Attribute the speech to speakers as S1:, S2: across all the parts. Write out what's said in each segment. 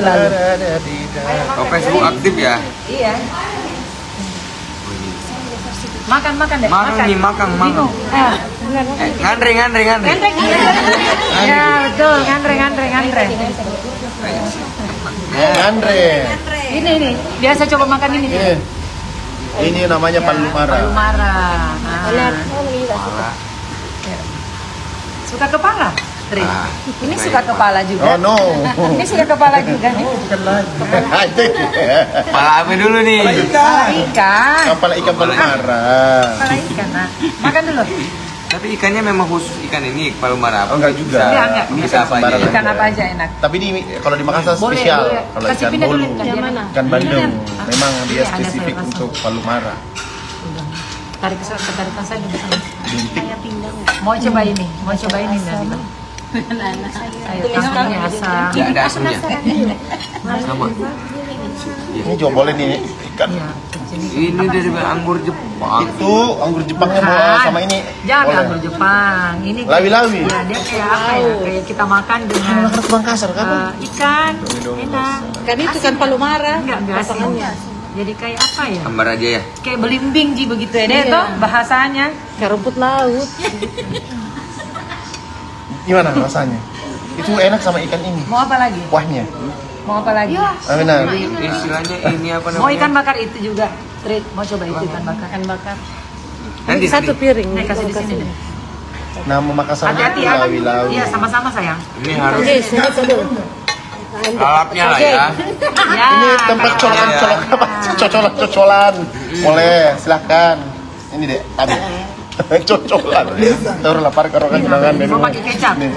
S1: selalu.
S2: Oh, Facebook aktif ya?
S1: Iya. Makan deh.
S2: Makan.
S1: Bingung.
S2: Ngandre.
S1: Ya betul, ngandre.
S3: Ngandre.
S1: Ini. Biasa coba makan ini.
S3: Ini namanya palu mara.
S1: Palu mara. Suka kepala? Tri. Ini suka kepala juga.
S3: Oh no.
S1: Ini suka kepala juga nih.
S3: Bukan lagi.
S2: Kepala apa dulu nih?
S1: Kepala ikan.
S3: Kepala ikan palu mara.
S1: Kepala ikan. Nah, makan dulu.
S2: Tapi ikannya memang khusus ikan ini, palu mara.
S3: Oh, enggak juga.
S1: Enggak.
S2: Bisa apa aja.
S1: Ikan apa aja enak.
S3: Tapi di kalau di Makassar
S1: Boleh.
S3: spesial. Kalau
S1: Kasih
S3: ikan
S1: pindah dulu,
S3: bolu,
S1: ikan mana?
S3: ikan bandeng, memang dia
S1: Iya, ada
S3: spesifik
S1: sayur
S3: untuk palu mara.
S1: Tarikan saya juga sana.
S4: Kayak pinggang.
S1: Mau coba ini nanti. Ayo, tangannya asam.
S2: Tidak ada asamnya. Sama.
S3: Ini juga boleh nih ikan.
S1: Iya.
S2: Ini dari anggur Jepang.
S3: Itu anggur Jepangnya bawa sama ini.
S1: Jangan
S3: boleh.
S1: anggur Jepang. Ini
S3: Lawi-lawi.
S1: Ya, dia kayak apa ya? Kayak kita makan dengan
S3: Ke Makassar kan?
S1: ikan. Enak.
S4: Kan itu kan palu mara.
S1: Enggak asin. Jadi kayak apa ya?
S2: Gambar aja ya.
S1: Kayak belimbing begitu ya deh toh bahasanya.
S4: Kayak rumput laut.
S3: Gimana rasanya? Itu enak sama ikan ini.
S1: Mau apa lagi?
S3: Kuahnya.
S1: Mau apa lagi?
S3: Benar.
S2: Istilahnya ini apa namanya?
S1: Mau ikan bakar itu juga. Trit, mau coba itu ikan bakar.
S4: Ikan bakar.
S2: Nanti
S4: Satu piring.
S1: Nih kasih di sini deh.
S3: Nama Makassar
S1: Hati-hati ya.
S3: lawi-lawi.
S1: Iya, sama-sama sayang.
S2: Ini harus
S4: Oke, sini dulu.
S2: lalapnya lah ya.
S1: Ya.
S3: Ini tempat cocolan. Boleh, silahkan. Ini deh, ambil. Cocolan. Taruh lapar kalau kan jangan.
S1: Mau pakai kecap?
S3: Nih,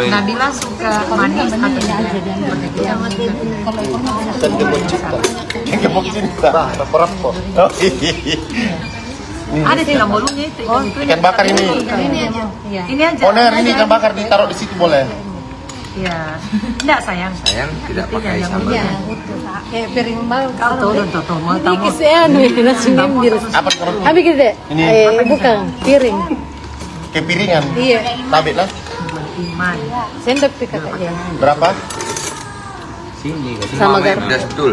S1: Nabila suka manis atau tidak?
S3: dan gebok cinta. Rapo-rapo. Oh,
S1: Ada sih bolunya itu.
S3: ikan bakar ini.
S1: Ini aja.
S3: Oner, ini ikan bakar ditaruh di situ boleh.
S1: Iya. Enggak sayang.
S2: Sayang tidak
S1: Itunya
S2: pakai
S1: yang
S2: sambal.
S1: iya.
S4: Kayak piring baru.
S1: Kau tuh mau
S4: Ini
S1: tamu.
S4: kesian nih, nasi nyembir.
S3: Apa taruh?
S4: Habis gede.
S3: Ini.
S4: Bukan, piring.
S3: Kepiringan.
S4: Iya.
S3: Tabit lah.
S1: Iman.
S4: Sendok pikat aja.
S3: Berapa?
S2: Sini.
S4: Sama
S2: Mama yang
S4: garam.
S2: pedas betul.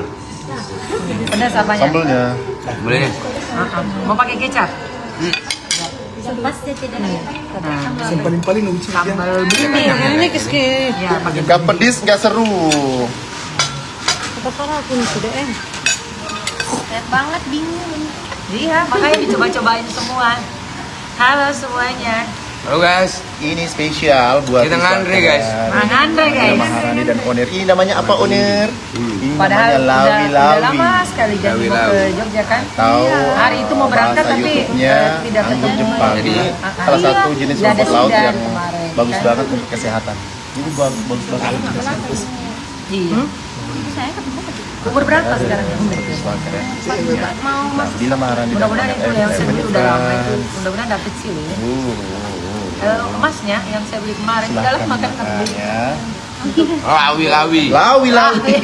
S1: Pedas apanya?
S3: Sambelnya.
S2: Boleh nih.
S1: Mau pakai kecap?
S5: Yang paling lucu
S1: Sambal
S4: Ini keski.
S1: ya pakai
S3: Gak pedis, gak seru.
S4: Apa parah aku nih sudah
S6: Enak banget, bingung.
S1: Iya, makanya dicoba-cobain semua. Halo semuanya.
S2: Halo guys.
S3: Ini spesial buat
S2: Kita ngandre, guys.
S1: Ngandre guys.
S3: Maharani dan Oner. Ini namanya apa Oner? Ini
S1: Padahal
S3: namanya
S1: udah lama
S3: lawi-lawi.
S1: sekali jadi mau
S2: Lawi-lawi.
S1: ke Jogja kan.
S3: Tahu
S1: Hari itu mau berangkat
S3: bahasa
S1: tapi
S3: YouTube-nya
S1: tidak
S3: anggur
S1: ketemu.
S3: Jepang.
S2: Jadi,
S3: Salah satu jenis
S1: Udah ada
S3: rumput laut
S1: sidang
S3: yang
S1: kemarin,
S3: bagus
S1: kan?
S3: banget untuk kesehatan. Ini bagus banget.
S1: Iya. Umur berapa sekarang?
S3: Bagus banget ya. Nah, bila Maharani dan
S1: Mudah-mudahan itu yang saya beli udah lama itu. Mudah-mudahan dapet sih loh ya. Emasnya yang saya beli kemarin udah lama kan beli.
S3: Ya.
S2: Lawi-lawi.
S3: Lawi-lawi.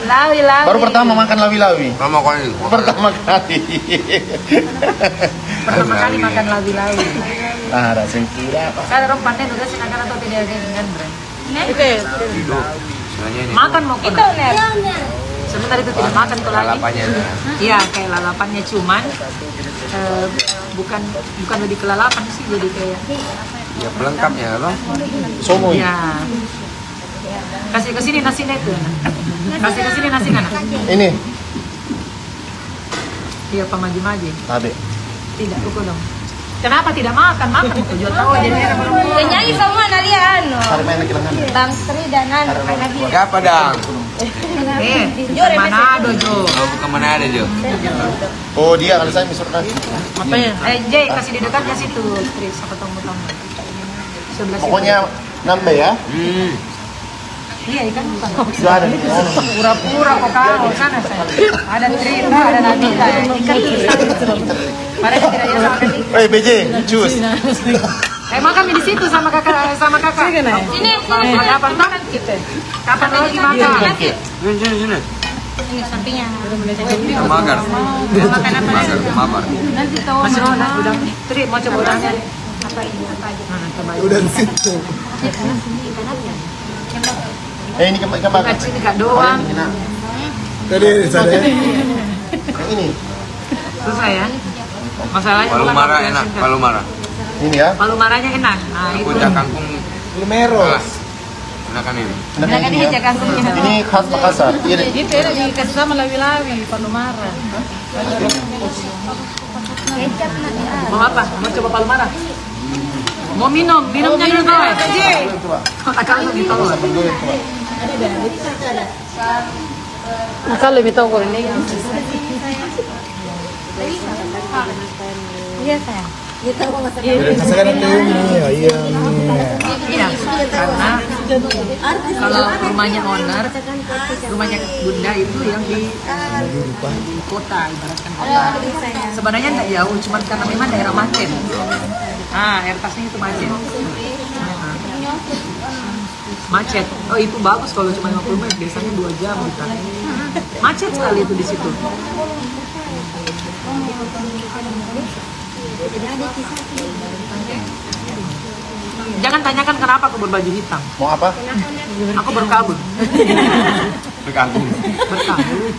S1: Lawi.
S3: Baru pertama makan lawi-lawi.
S2: Pertama kali.
S3: Pertama kali.
S1: Pertama kali makan lawi.
S3: Nah, ada sengkira.
S1: Kalau orang pandai udah silakan atau tidak dengan brand.
S4: Oke.
S2: Itu. Istilahnya ini.
S1: Makan mau kita. Sebentar itu tidak makan tuh lagi.
S2: Lalapannya.
S1: Iya, kayak lalapannya cuman bukan lebih ke lalapan sih, jadi kayak
S2: Ya pelengkapnya apa?
S3: Somoy.
S1: ya. Kasih ke sini nasinya itu. Kasih ke sini nasinya.
S3: Ini.
S1: Iya, pamaji-maji.
S3: Tabe.
S1: Tidak, pukul dong. Kenapa tidak makan? Makan itu jual tahu jadi merah belum.
S6: Nyanyi semua nalian.
S3: Hari main lagi lengan.
S6: Bang Tri dan Nadia.
S2: Siapa dang?
S1: Bukan Manado, Jo.
S2: Oh bukan mana ada Jo.
S3: Oh, dia kalau saya misur nasi.
S4: Apa ya?
S1: Jay, kasih di dekatnya situ. Tris, apa tamu-tamu. Sebelah situ.
S3: Pokoknya nambah ya.
S1: Iya, ikan bukan.
S3: Sudah ada di sana.
S1: Pura-pura kok kau sana saya. Ada Trita, ada Nabila. Ikan mereka tidak ada makan ikan.
S3: BJ, cus.
S1: Makan di situ sama kakak. Sini. Kapan makan kita? Kapan lagi makan?
S2: Sini.
S6: Ini sampingnya.
S2: Magar.
S6: Makan apa?
S2: Magar.
S6: Nanti tahu.
S1: Masih udang. Tri, mau coba udangnya?
S6: Apa ini? Apa aja?
S1: Coba.
S5: Udah di situ.
S6: Ikan apa ya?
S3: Ini ikan bakar.
S1: Sini kak doang.
S5: Tadi sana.
S3: Yang ini.
S1: Susah ya. Masalahnya
S2: Palu
S1: bukan
S2: marah
S1: waktu yang
S2: enak,
S1: singkat.
S2: palu marah.
S3: Ini ya.
S1: Palu marahnya enak. Nah, itu.
S2: Puncak kangkung
S5: Lumeros.
S2: enakan ini.
S1: Enakan ini aja kangkungnya.
S3: Ini khas Makassar. Iya deh.
S4: Itu ya dikasih sama lawi-lawi, palu marah.
S1: Mau apa? Mau coba palu marah? Mau minum? Minumnya dulu kau. Akal lu gitu.
S4: Nah, kalau lebih tahu kalau ini.
S6: Iya sayang.
S5: Sekarang itu ini, iya.
S1: Iya, karena kalau rumahnya owner, rumahnya Bunda itu yang di kota, ibaratkan kota. Sebenarnya tidak jauh, cuma karena memang daerah macet. Ah, air tasnya itu macet. Macet. Oh, itu bagus kalau cuma 50 menit, biasanya 2 jam kita. Macet sekali itu di situ. Jangan tanyakan kenapa aku berbaju hitam.
S3: Mau apa?
S1: Aku berkabung.
S2: Berkangkung.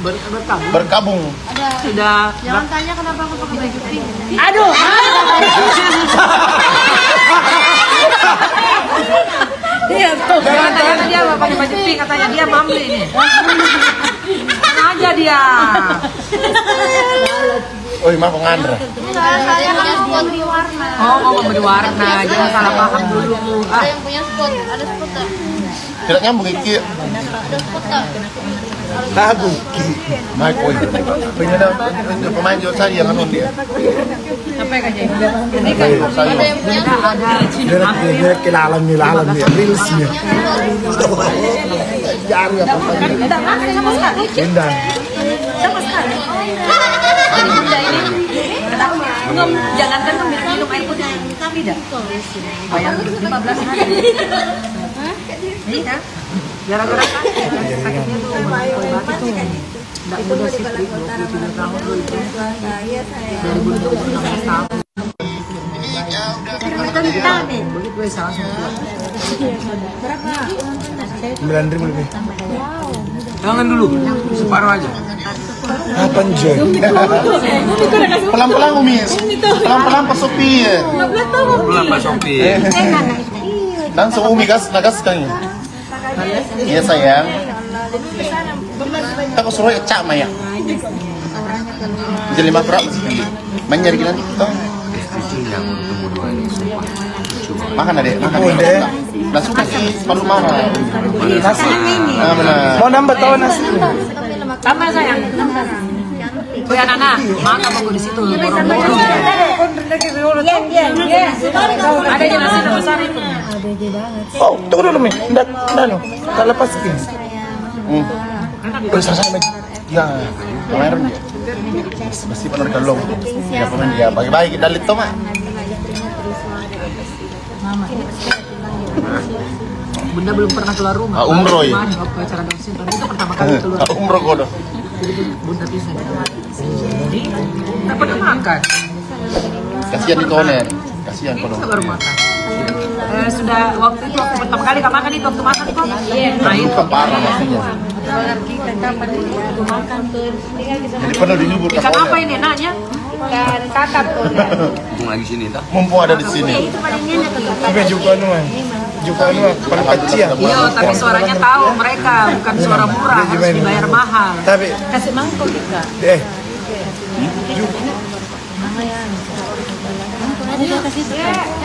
S1: Berkabung.
S3: Berkabung.
S1: Sudah.
S6: Jangan tanya kenapa aku pakai baju pink.
S1: Aduh. Dia tuh. Katanya dia pakai baju pink. Katanya dia mamli ini. Mana aja dia.
S3: Oh, mah pengandra.
S6: Saya kan mau beli warna.
S1: Oh, mau memberi warna. Jangan salah paham dulu.
S6: Ada yang punya spot, ada spot.
S3: Tidak nyambung iki.
S6: Ada spot tak?
S5: Lagu.
S3: Mike Boy. Punya pemain jual saya yang anu dia.
S1: Apa yang kayak ini?
S6: Ada yang punya spot.
S5: Dia kelalan nih, reelsnya. Jari apa?
S1: Tidak pakai sama sekali.
S5: Pindah.
S1: Sama sekali. Jadi Bunda ini jangankan minum air putih, tidak. Bayangin 15 hari. Iya. Gara-gara sakitnya tuh obat itu tidak mudah sih, 27 tahun dulu itu. 2016 tahun. Begitu ya salah satu.
S5: 9.000 lebih.
S2: Jangan dulu, separuh aja.
S5: Kapan Joy?
S3: Pelan-pelan Umi. Pelan-pelan Pak Sopi.
S2: Pulang Pak Sopi.
S3: Langsung Umi nagas kan. Iya sayang. Aku suruh cak Maya. Jadi 5 berat sih. Menyari nanti toh.
S2: Yang bertemu dua ini sumpah.
S3: Makan adek, makan adek. Langsung kasih palu marah.
S5: Nasi.
S3: Ah benar.
S5: Mau nambah tahu nasi?
S1: Tambah sayang. Kuya Nana, makan mau di situ. Boro-boro. Ada yang nasi besar itu.
S5: Oh, tunggu dulu Mi. Ndak, no. Tak lepas skin. Bisa sama. Ya,
S3: Kemarin dia. Mesti penuh galong. Ya pemain dia bagi-bagi dalit toh mak.
S1: Bunda belum pernah keluar rumah.
S3: Umroh ya?
S1: Waktu acara Down Syndrome itu pertama kali keluar.
S3: Umroh kodo.
S1: Jadi Bunda bisa. Jadi tak pernah makan.
S3: Kasihan itu oner. Kasihan kodo.
S1: Itu baru makan. Sudah waktu itu waktu pertama kali kamu makan itu waktu makan kok. Nah itu
S3: Parah maksudnya. Jadi penuh dinyubur ke
S1: ikan apa
S3: oner.
S1: ini enaknya? Ikan kakap tuh.
S2: Mumpung lagi sini tak?
S3: Mumpung ada di sini.
S5: Tapi juga nuan. Juga nuan paling kecil.
S1: Iya, tapi suaranya tahu mereka bukan suara murah, harus dibayar mahal.
S5: Tapi
S4: Kasih mangkok kita.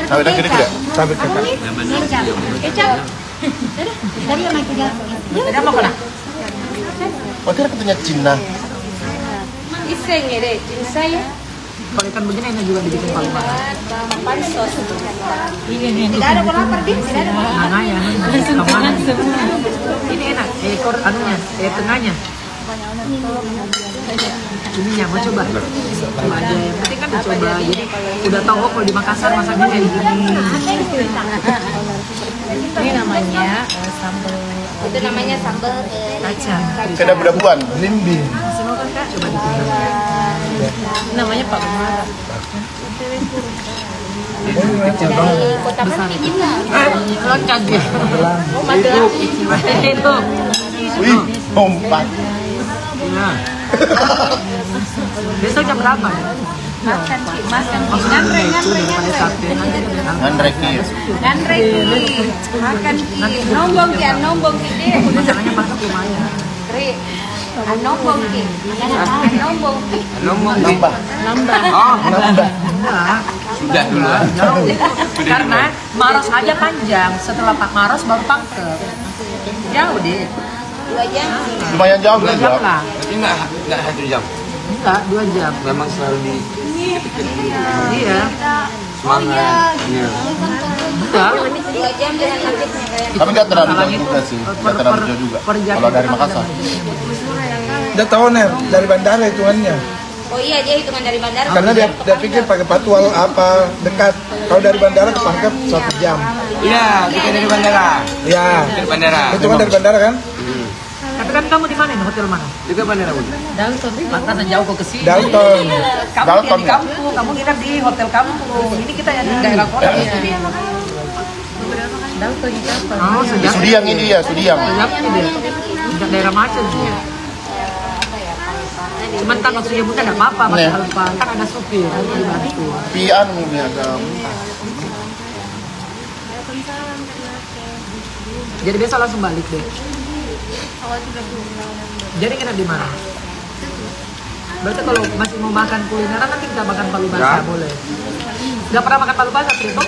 S3: Sampai dah gede tidak?
S5: Tapi kakak.
S6: Kecap. Dari yang main
S1: Ada mau kena?
S3: Oh kira katanya Cina.
S6: Iseng ya deh, saya.
S1: Kalau ikan begini enak juga dibikin palu marah.
S6: Pansos.
S1: Ini
S6: Tidak ada bola pergi, tidak ada bola.
S1: Nah, ya, kemana? Ini enak, ekor anunya, tengahnya. Ininya mau coba. Coba aja. Yang penting kan dicoba. Jadi udah tahu kalau di Makassar masaknya kayak gini.
S4: Ini namanya sambal
S6: Itu namanya sambal
S1: Kacang.
S3: Kada budak-buan.
S5: Limbi.
S1: Coba dicoba.
S4: namanya Pak Umar.
S6: Dari Kota Mati juga.
S1: Loncat dia.
S6: Oh, Magelang.
S1: Itu.
S3: Wih, lompat.
S1: Nah. Besok jam berapa ya?
S6: Makan Ki, ngandre.
S3: Andrek nih.
S6: Ngandre Ki. Makan Ki. Nombong Ki, nombong Ki deh.
S1: Masalahnya masak lumayan.
S6: Kri. Nombong Ki. Nombong Ki.
S2: Ngomong
S3: Nambah.
S2: Oh,
S3: Nambah.
S1: Enggak.
S2: sudah dulu.
S1: Jauh. Karena Maros aja panjang, setelah Pak Maros baru Pangkep. Jauh deh.
S6: 2 jam.
S3: Lumayan jauh
S1: 2
S3: kan,
S1: jam
S3: Jok?
S1: lah.
S2: Tapi nggak 1 jam.
S1: Enggak, 2 jam.
S2: Memang selalu di
S1: Iya.
S2: semangat. Iya.
S1: Enggak.
S6: 2 jam dengan aktifnya kayak.
S3: Tapi nggak terlalu
S1: Masalahnya
S3: jauh juga
S1: itu
S3: sih.
S1: per-
S3: Nggak terlalu
S1: per-
S3: jauh juga.
S1: per jam
S3: Kalau dari
S1: itu kan
S3: Makassar.
S5: Dia tahu nih dari bandara hitungannya.
S6: Oh iya, dia hitungan dari bandara.
S5: Karena dia pikir pakai patwal apa dekat. Kalau dari bandara ke Pangkep 1 jam.
S2: Iya, kita dari bandara.
S5: Ya,
S2: Dari bandara.
S5: hitungan dari bandara kan?
S1: Tapi kan kamu di mana ini? Hotel mana?
S2: Juga bandara Bunda.
S1: Pantasan jauh kok ke sini.
S5: Dalton.
S1: Kamu
S3: Dalton,
S1: di
S3: ya?
S1: kampung, kamu nginep di hotel kampung. Ini kita yang di daerah kota. Oh,
S3: Di
S1: sejak
S3: Sudiang ini ya, Sudiang.
S1: sejak ini deh. Sejak daerah macet dia. Cuman tak maksudnya bukan ada apa-apa, masih
S3: Nih.
S1: lupa. Kan ada supir, dibantu.
S3: Pian ini agak.
S1: Jadi besok langsung balik deh. Jadi nginep di mana? Berarti kalau masih mau makan kulineran nanti kita makan palu basah
S2: Ya.
S1: boleh. Gak pernah makan palu basah, Trito?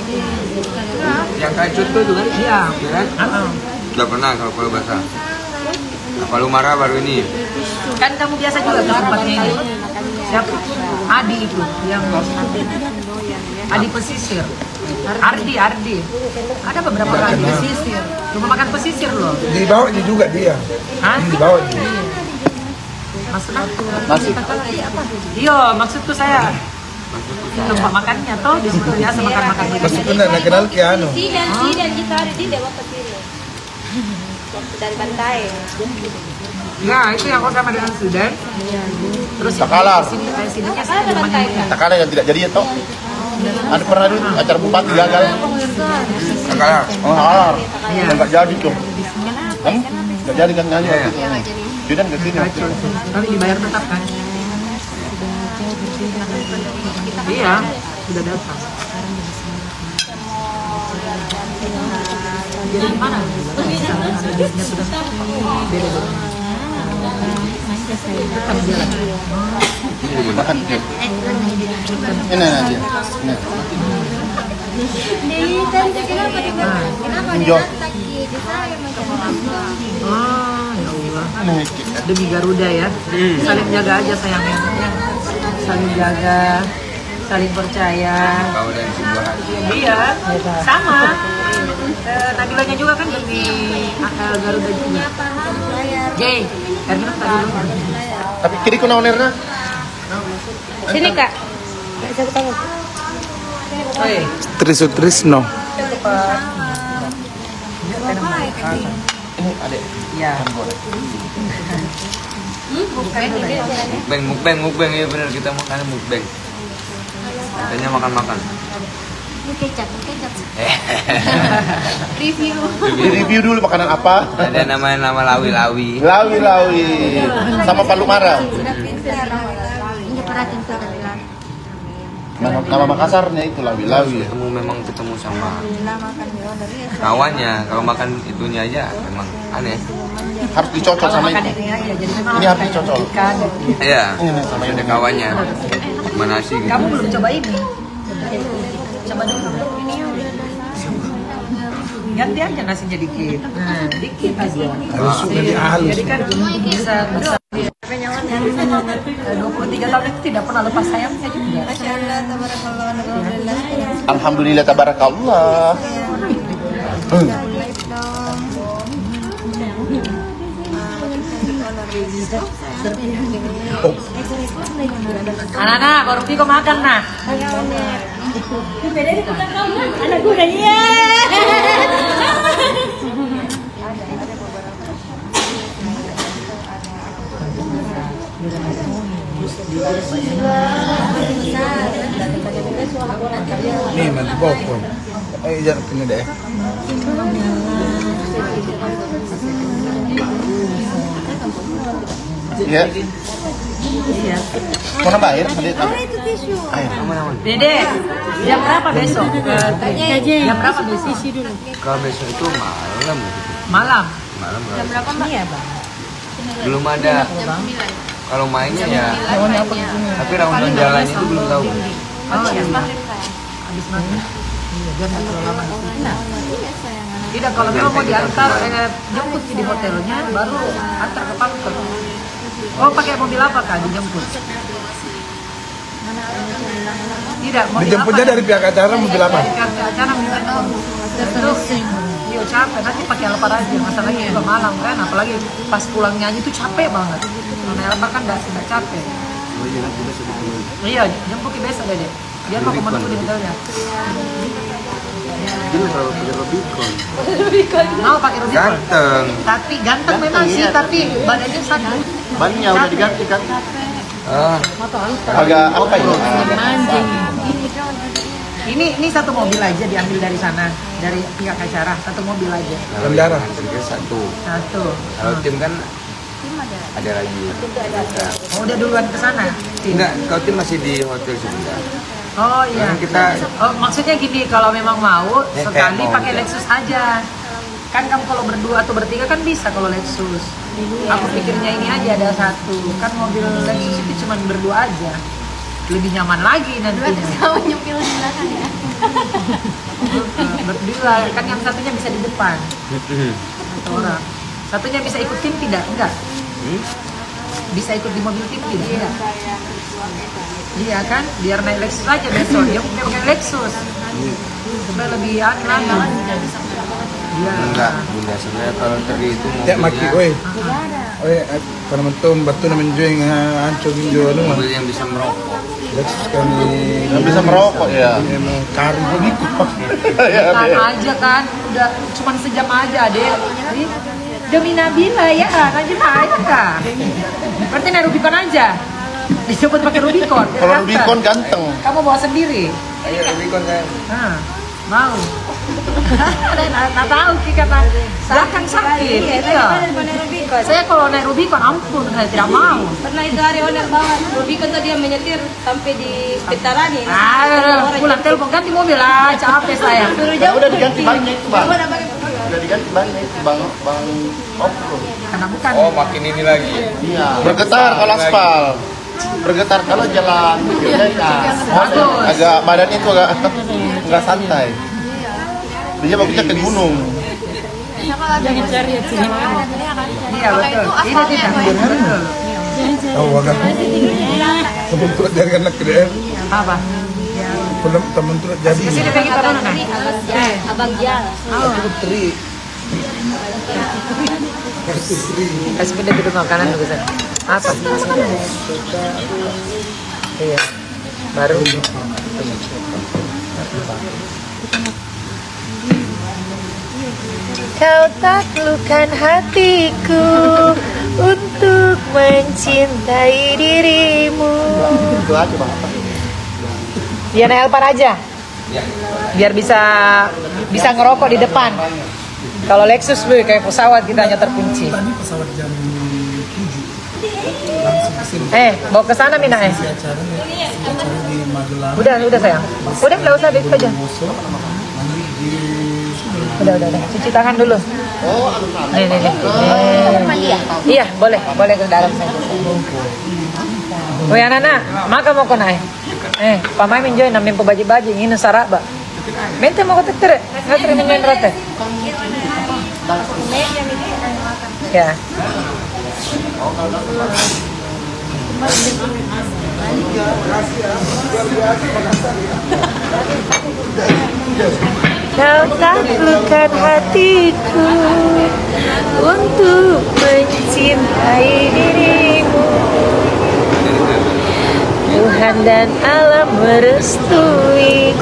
S2: Yang kayak cut itu kan?
S1: Iya.
S2: Iya kan?
S1: Ah, ah.
S2: Udah pernah kalau palu basah. Nah, palu marah baru ini.
S1: Kan kamu biasa juga ke tempatnya ini. Siapa? Adi itu yang Adi pesisir. Ardi. Ada beberapa orang di pesisir. Cuma makan pesisir loh.
S5: Dibawa juga dia.
S1: Hah?
S5: Dibawa dia.
S1: Maksudnya?
S3: Nasi.
S1: Iya, maksudku saya tempat makannya toh di situ biasa makan
S5: Maksudnya nak kenal ke anu.
S6: Sidan kita ada di Dewa Kesini. Waktu dari pantai.
S1: Nah, itu yang kau sama dengan Sudan. Terus
S3: Takalar.
S1: sininya sih
S6: Ada pantai kan?
S3: Tak ada yang tidak jadi ya toh. Ada pernah dulu acara bupati gagal.
S2: Sekarang.
S3: Oh, halar.
S1: Iya.
S3: Nggak jadi tuh. Kan? Nggak jadi kan nanya. Sudah nggak sini.
S1: kacau. Tapi dibayar tetap kan? Iya, sudah datang. Jadi gimana? Ada bisnya sudah beda. Tetap jalan.
S3: Makan ke. Ini aja. Ini. Enjoy.
S1: Oh, ya Allah.
S3: Ini.
S1: Demi Garuda ya. Saling jaga aja sayangnya. Saling jaga, saling percaya.
S2: Kau dan sebuah hati.
S1: Iya, sama. Nabilanya juga kan demi Garuda juga. Jay, karena tadi dulu.
S3: Tapi kiri ku naonerna.
S6: Sini Kak. Bisa ketemu.
S1: Oi,
S5: Trisno.
S3: Ini adek.
S1: ya.
S2: Mukbang ya benar kita makan mukbang. Katanya makan.
S6: Review.
S3: Di review dulu makanan apa?
S2: Ada nama lawi-lawi.
S3: Lawi. Sama palu mara. Nama Makassarnya itu lawi.
S2: Ketemu sama kawannya. Kalau makan itunya aja memang aneh.
S3: Harus dicocok
S1: Kalau
S3: sama
S1: makan
S3: itu.
S1: ini aja, jadi memang
S3: Ini harus dicocok.
S1: ikan gitu.
S2: Iya.
S3: Ini nih, sama
S2: Ada
S3: ini.
S2: kawannya. Mana sih gitu.
S1: Kamu belum coba ini? Coba dulu. Ganti aja nasinya dikit. Nah, dikit aja.
S5: Harus lebih halus.
S1: Jadi kan bisa 23 tahun itu tidak pernah lepas sayangnya juga.
S3: Alhamdulillah tabarakallah.
S1: Anak-anak, baru Viko makan nah.
S5: Nih, mandi popon. Jangan kena deh.
S3: Iya. Mau nambah air? Air.
S1: Dede, jam berapa besok? Jam berapa besok?
S2: Kalau besok itu malam.
S1: Malam.
S2: Malam.
S6: Jam berapa Mbak?
S1: Iya, Bang.
S2: Belum ada. Kalau mainnya ya. Tapi rautan jalannya itu belum tahu.
S1: Oh, iya. Habis maghrib. Iya, biar nggak terlalu lama. Tidak, kalau memang mau diantar, jemput di hotelnya, baru antar ke Pangkep. Oh, pakai mobil apa Kak dijemput? Tidak, mobil
S5: Dijemputnya
S1: apa?
S5: dari pihak acara mobil apa?
S1: Dari pihak acara minta itu. Iya capek, nanti pakai Alphard aja. Masalahnya juga malam kan, apalagi pas pulangnya aja tuh capek banget. Kalau naik Alphard kan nggak capek. Iya, jemput besok deh. Biar mau kemana di hotelnya. Mau pakai Rubicon.
S2: Ganteng.
S1: Tapi ganteng memang sih, tapi badannya sakit.
S3: Bannya udah diganti kan?
S2: Ah,
S3: Agak apa ini?
S1: Ini satu mobil aja diambil dari sana, dari pihak acara, satu mobil aja.
S5: Bandara.
S2: Satu.
S1: Satu.
S2: Kalau tim kan ada lagi.
S1: Oh, udah duluan ke sana.
S2: Enggak, kalau tim masih di hotel sebentar.
S1: Oh iya.
S2: Karena kita-
S1: Oh, maksudnya gini, kalau memang mau
S2: Ya,
S1: sekali
S2: kayak mau
S1: pakai
S2: aja.
S1: Lexus aja. Kan kamu kalau berdua atau bertiga kan bisa kalau Lexus. Aku pikirnya ini aja ada satu. Kan mobil Lexus itu cuma berdua aja. Lebih nyaman lagi nantinya.
S6: Kamu nyempil di belakang ya?
S1: Berdua, kan yang satunya bisa di depan. Satu orang. Satunya bisa ikut tim tidak? Enggak. Bisa ikut di mobil tim tidak? Enggak. Iya kan? Biar naik Lexus aja besok. Dia pakai Lexus. Supaya lebih lagi. Iya.
S2: Enggak, Bunda sebenarnya kalau tadi itu
S5: Ya maki,
S2: mobilnya,
S5: oi. Kalau mentum batu na menjoy nga ancho ginjo ano mah.
S2: mobil yang bisa merokok.
S5: Lexus kami
S3: Yang bisa merokok ya.
S5: Emang kari begitu.
S1: Kan aja kan, udah cuman sejam aja deh. Demi Nabila ya, Najib aja kak. Berarti naik Rubicon aja. Disebut pakai Rubicon. biar
S3: Kalau
S1: ganteng.
S3: Rubicon ganteng.
S1: Kamu bawa sendiri.
S2: Ayo Rubicon kan.
S1: Nah, mau. Nggak tahu sih kata belakang sakit. Iya. Saya kalau naik Rubicon ampun, saya tidak mau.
S6: Pernah itu hari owner bawa Rubicon tuh dia menyetir sampai di Petarani.
S1: Pulang telepon ganti mobil lah, capek saya.
S6: Suruh
S3: Kan
S6: jauh.
S3: udah diganti bannya itu bang.
S6: Udah pakai
S3: Udah diganti bannya itu bang Opro.
S1: Karena bukan.
S2: Oh, makin ini lagi.
S3: Iya. Bergetar kalau aspal. Bergetar kalau jalan. Agak badannya itu agak nggak santai. Dia bagusnya ke gunung.
S4: Jangan cari ya sini.
S1: Iya betul. Ini tidak betul.
S5: Oh, agak. Temen turut dari anak kedua.
S1: Apa?
S5: Temen turut jadi.
S1: Kesini pergi ke mana?
S6: Abang Jal.
S5: Putri.
S1: Kasih pindah duduk makanan dulu San. Apa? Iya. Baru. Kau taklukkan hatiku untuk mencintai dirimu.
S3: Itu aja bang.
S1: Dia naik Alphard aja. Biar bisa ngerokok di depan. Kalau Lexus weh, kayak pesawat kita hanya terkunci.
S5: Pesawat jam 7.
S1: Bawa ke sana Mina
S5: Acara di Magelang.
S1: Udah sayang. Udah nggak usah besok aja.
S5: Nanti di
S1: Udah. Cuci tangan dulu. Nih. Iya, boleh ke dalam saja. Woi anak-anak, maka mau kau naik. Pamai menjoy namin po baji-baji ini saraba. Mente mau ketek tere, nggak terima main rote. Ya. Kau taklukkan hatiku untuk mencintai dirimu. Tuhan dan alam merestui.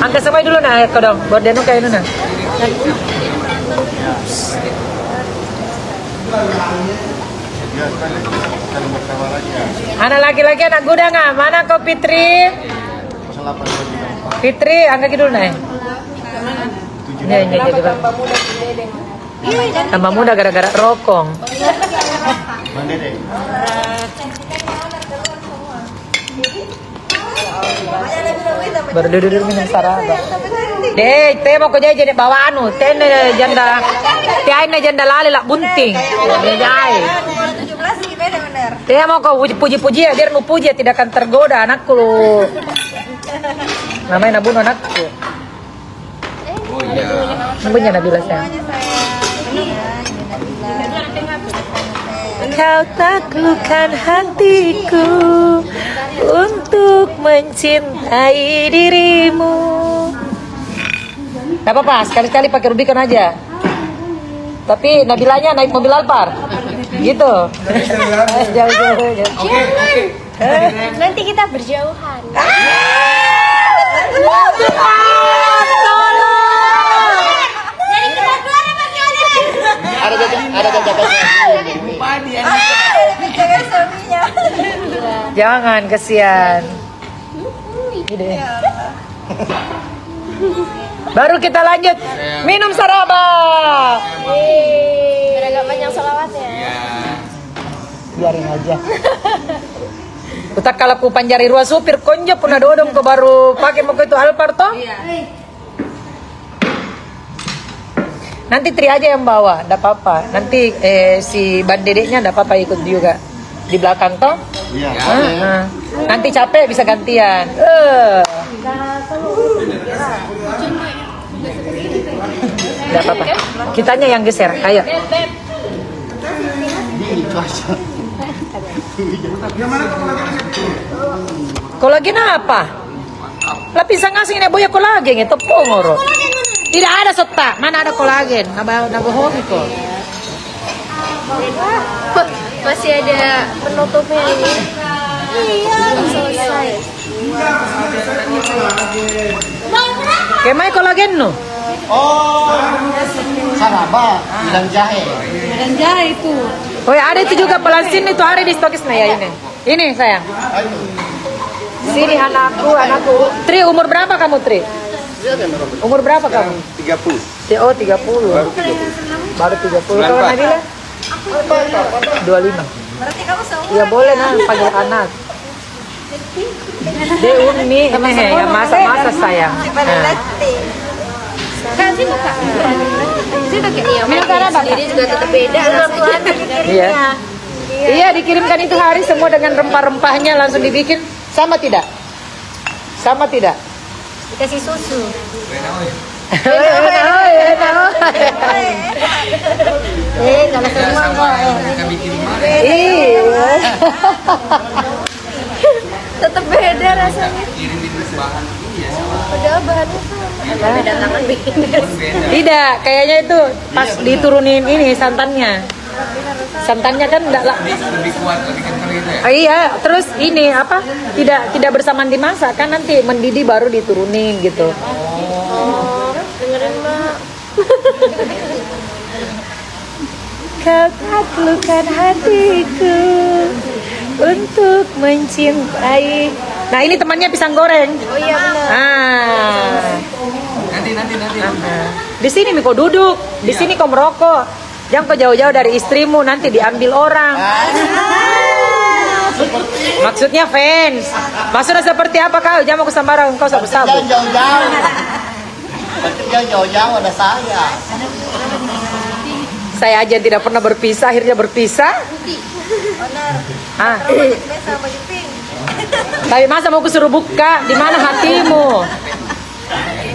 S1: Angkat sampai dulu nak kau dong. Bordeno kayak nuna.
S3: Ya, kita nomor tawar aja.
S1: Anak laki-laki anak kuda nggak? Mana kau Fitri?
S3: 08
S1: Fitri, angkat dulu nih. Ya, coba. Tambah muda gara-gara rokok.
S3: Mana deh?
S1: Baru duduk minum saraba. Deh, teh mau kerja jadi bawa anu, teh janda, teh aina janda lali lah bunting. Jai.
S6: 17 sih beda bener.
S1: Teh mau kau puji-puji ya, biar nu puji tidak akan tergoda anakku lu. Namanya nabunuh anakku.
S2: Oh iya.
S1: Namanya Nabila saya. Kau taklukkan hatiku untuk mencintai dirimu. Gak apa-apa, sekali-sekali pakai Rubicon aja. Tapi Nabilanya naik mobil Alphard. Gitu. Jauh-jauh.
S6: Nanti kita berjauhan.
S3: Ada jaga-jaga.
S1: Jangan, kesian. Gede. Baru kita lanjut minum saraba.
S6: Biar agak banyak salawatnya.
S1: Biarin aja. Utak kalau ku panjari ruas supir konjo puna dodong ko baru pakai mau itu Alphard toh. Nanti Tri aja yang bawa, enggak apa-apa. Nanti si bandedeknya enggak apa-apa ikut juga di belakang toh.
S3: Iya.
S1: Nanti capek bisa gantian. Enggak apa-apa. Kitanya yang geser. Ayo. Kolagen apa? Lapisan ngasih ini boya kolagen itu pongoro. Tidak ada sotak, mana ada kolagen? Nabohong kok.
S6: Masih ada penutupnya ini. Iya, selesai.
S1: Kemai kolagen no?
S3: Oh, saraba, bilang jahe.
S4: Dan jahe itu.
S1: Oh ya, ada itu juga pelansin itu hari di stokis nah ya ini. Ini sayang. Sini anakku. Tri, umur berapa kamu Tri? Umur berapa kamu?
S5: 30.
S1: Oh 30. Baru 30. Kalau Nabila? 25.
S6: Berarti kamu seumur.
S1: Ya boleh nah panggil anak. De Umi ini ya masa-masa sayang.
S6: Kan sih bukan. Sih pakai iya. Minum sendiri juga tetap beda rasanya.
S1: Iya. Iya dikirimkan itu hari semua dengan rempah-rempahnya langsung dibikin. Sama tidak? Sama tidak?
S6: Dikasih susu.
S1: Kalau semua iya.
S6: Tetap beda rasanya. Padahal bahannya sama. Beda tangan bikin.
S1: Tidak, kayaknya itu pas diturunin ini santannya. Santannya kan enggak lah.
S2: Lebih kuat, lebih kental gitu ya.
S1: Iya, terus ini apa? Tidak bersamaan dimasak kan nanti mendidih baru diturunin gitu.
S6: Oh, dengerin Mbak.
S1: Kau taklukkan hatiku untuk mencintai. Nah ini temannya pisang goreng.
S6: Oh iya benar.
S2: Nanti.
S1: Di sini Miko duduk, di sini kau merokok. Jangan kau jauh-jauh dari istrimu nanti diambil orang. Maksudnya fans. Maksudnya seperti apa kau? Jangan mau kesambaran kau sabu-sabu.
S3: Jauh-jauh. Jauh-jauh ada saya.
S1: Saya aja tidak pernah berpisah, akhirnya berpisah.
S6: Benar. Biasa baju pink.
S1: Tapi masa mau kusuruh buka? Di mana hatimu?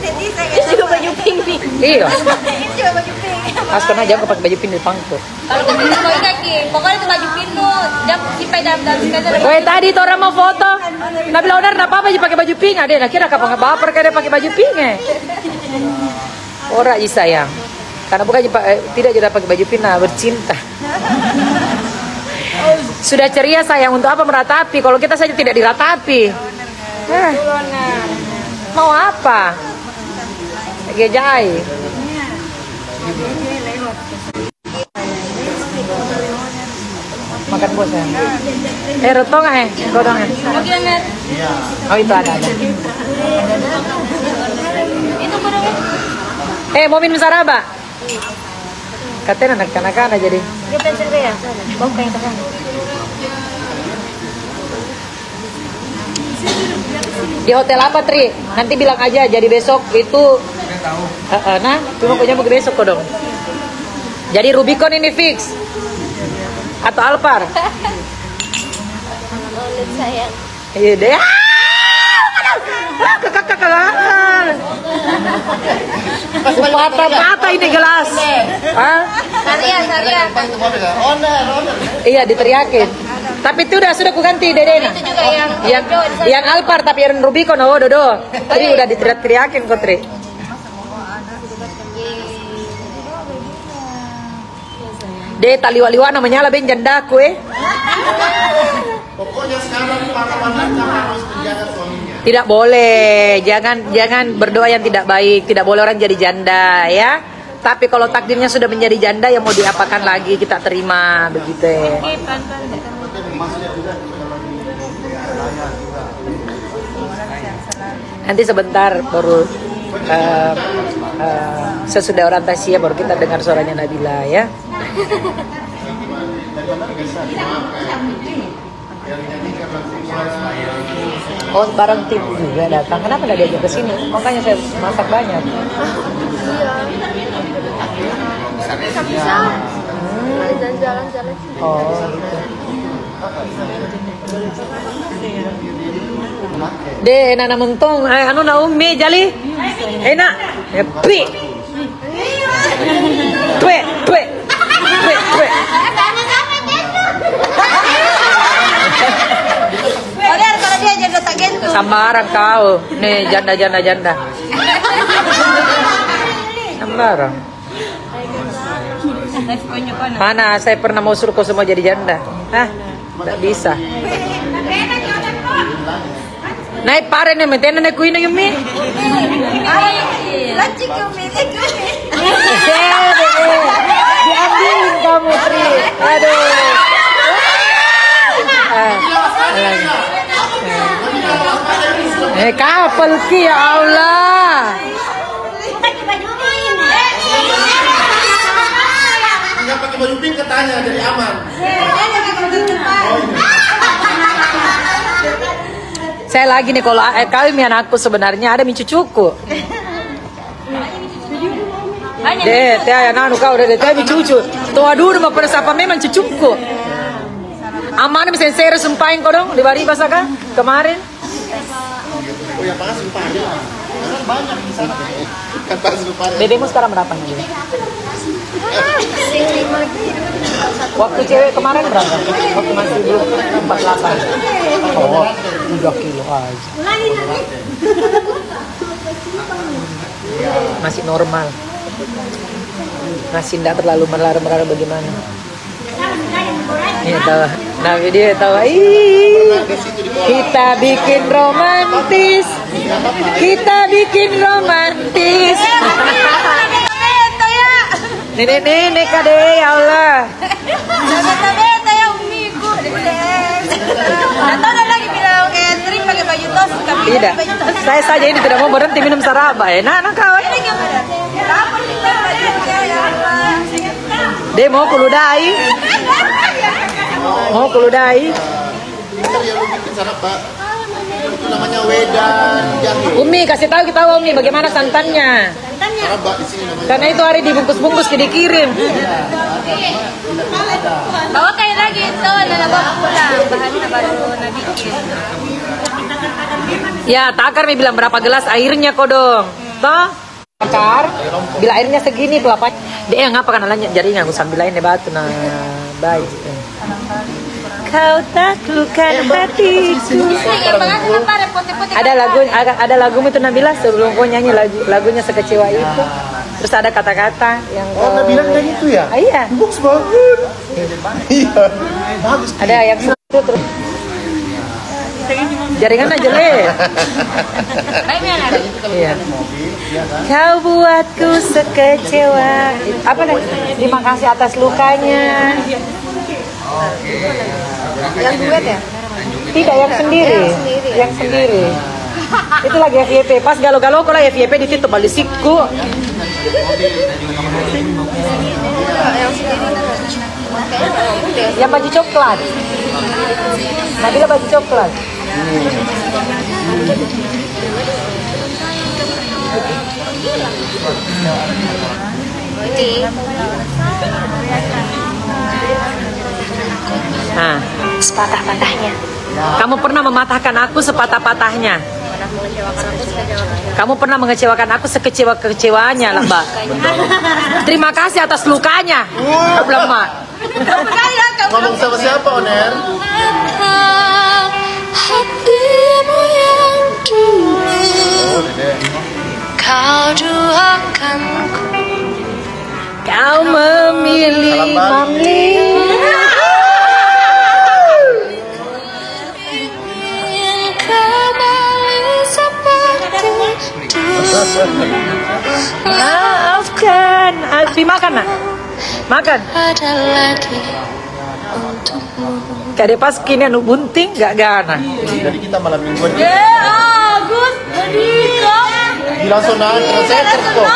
S6: Ini juga baju pink nih.
S1: Iya.
S6: Ini juga baju pink.
S1: Askon aja aku pakai baju pink di pangku.
S6: Kalau kamu mau kaki, pokoknya itu baju pink lu. Jam simpai dalam sekali.
S1: Woi tadi tuh orang mau foto. Nabila Onar apa aja pakai baju pink? Ada nak kira kapal baper kayak dia pakai baju pink Ora i sayang. Karena bukan tidak jadi pakai baju pink nah bercinta. Sudah ceria sayang untuk apa meratapi kalau kita saja tidak diratapi. Mau apa? Gejai.
S4: makan bos ya. Rotong godong ya. Oh itu ada.
S6: Itu kodongnya.
S4: Mau minum saraba? Katanya anak-anak jadi.
S6: Dia pensil ya. Bau kayak tekan.
S4: Di hotel apa Tri? Nanti bilang aja jadi besok itu. Nah, cuma punya mau besok kok dong. Jadi Rubicon ini fix atau Alphard?
S6: Oleh sayang.
S4: Iya deh. Kakak. Patah ini gelas.
S6: Saria.
S4: Iya diteriakin. Tapi itu sudah ku ganti Dedena.
S6: Itu juga
S4: yang Alphard tapi yang Rubicon Dodo. Tri udah diteriakin kok Tri. Deh taliwa-liwa namanya lah ben janda kue.
S3: Pokoknya sekarang para wanita harus menjaga suaminya.
S4: Tidak boleh, jangan berdoa yang tidak baik. Tidak boleh orang jadi janda ya. Tapi kalau takdirnya sudah menjadi janda, ya mau diapakan lagi, kita terima begitu ya. Nanti sebentar baru sesudah orang tasya baru kita dengar suaranya Nabila ya. Oh bareng tim juga datang. Kenapa nggak diajak ke sini? Makanya saya masak banyak.
S6: Bisa. Jalan-jalan.
S4: Oh gitu. Deh, enak mentong. Anu na umi jali. Enak. Pi. Tue.
S6: Kalau dia jadi tak gitu.
S4: Sambarang kau. Nih janda. Sambarang. Mana saya pernah mau suruh kau semua jadi janda? Hah? Tidak bisa. Naik pare nih, mentena naik kuina yumi.
S6: Lacik Yumi.
S4: Diambilin kamu Tri. Aduh. Kapal ki ya Allah.
S3: Enggak pakai baju pink katanya jadi aman.
S4: Saya lagi nih kalau kami anakku sebenarnya ada cucuku. Deh, teh anak kau udah teh cucu. Tua dulu mah pada siapa memang cucuku. Aman bisa saya sumpahin kau dong di bari basaka kemarin.
S3: Oh ya panas sumpahin. Banyak di sana. Kan panas sumpahin.
S4: Dedemu sekarang berapa nih? Waktu cewek kemarin berapa? Waktu masih belum 48. Oh, 3 kilo aja. Masih normal. Masih tidak terlalu melarang bagaimana. Ini tahu. Nah dia tahu. Kita bikin romantis. Nenek kade ya Allah.
S6: Beta ya umiku. Atau ada lagi bilang Tri pakai baju tos.
S4: Tidak. Saya saja ini tidak mau berhenti minum saraba ya. Nah kawan. Dia mau kuludai.
S3: Bentar ya lu bikin sarap, Pak. Itu namanya wedang jahe.
S4: Umi kasih tahu kita Umi bagaimana santannya.
S3: Sarap, Pak, di sini namanya.
S4: Karena itu hari dibungkus-bungkus dikirim.
S6: Bawa kayak lagi itu adalah bawa pulang bahannya baru nabikin.
S4: Ya takar mi bilang berapa gelas airnya kodong. Toh takar bila airnya segini kelapa. Dia ngapa kan alanya jaringan aku sambil lain batu nah baik. Kau taklukkan hatiku. Ada lagu itu Nabila sebelum kau nyanyi lagunya sekecewa itu. Terus ada kata-kata yang
S3: Nabila nyanyi itu ya?
S4: Iya.
S3: Bagus banget. Iya. Bagus.
S4: Ada yang itu terus jaringan aja le. Iya. Kau buatku sekecewa. Apa nih? Terima kasih atas lukanya.
S6: Yang duet ya?
S4: Tidak, yang sendiri. Yang sendiri. Itu lagi FYP. Pas galau-galau kok lah FYP ditutup balisikku. Yang baju coklat. Nabila baju coklat. Nah, sepatah-patahnya. Kamu pernah mematahkan aku sepatah-patahnya. Kamu pernah mengecewakan aku sekecewa-kecewanya lah, Mbak. Terima kasih atas lukanya. Belum, Mak.
S3: Ngomong sama siapa, Oner?
S7: Hatimu yang dulu kau doakanku,
S4: Kau memilih Mamli.
S7: ingin kembali seperti dulu.
S4: Maafkan. Alfi makan, nak? Makan.
S7: Ada lagi untukmu.
S4: Kade pas kini anu bunting gak gana.
S3: Jadi kita malam mingguan
S6: Agus, jadi
S3: langsung translator kok.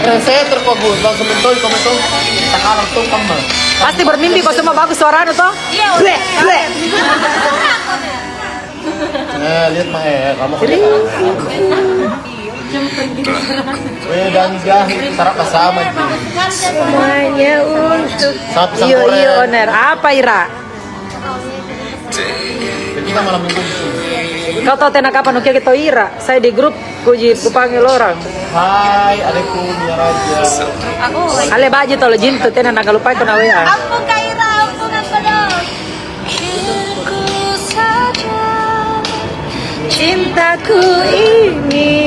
S3: Translator kok Gus, langsung mentol komentar. Tak kalah tuh kamu.
S4: Pasti bermimpi kok semua bagus suaranya toh.
S6: Iya,
S4: Bleh, bleh.
S3: Lihat mah kamu dan jahit sarap sama
S4: Semuanya untuk
S3: Satu
S4: Iyo
S3: samporan.
S4: iyo Oner. Apa Ira?
S3: Jadi kita malam minggu di sini.
S4: Kau tahu tenak kapan ukia kita Ira? Saya di grup ku panggil orang.
S3: Hai adekku Mia Raja.
S4: Ale baji tolo jintu tenak nak lupa kena WA.
S6: ampun Kaira, ampun aku dong.
S7: Ku saja
S4: Cintaku ini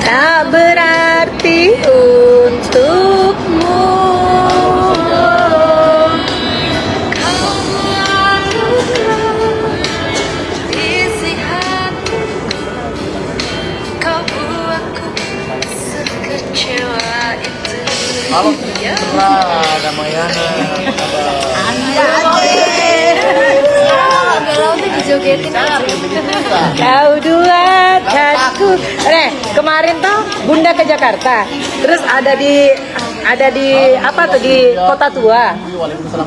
S4: tak berarti untukmu.
S7: kau melakukan isi hatiku, kau buatku sekecewa itu.
S3: Halo Citra, ada Mayana.
S4: Kau dua kasku. Kemarin tuh Bunda ke Jakarta. Terus ada di apa tuh di Kota Tua.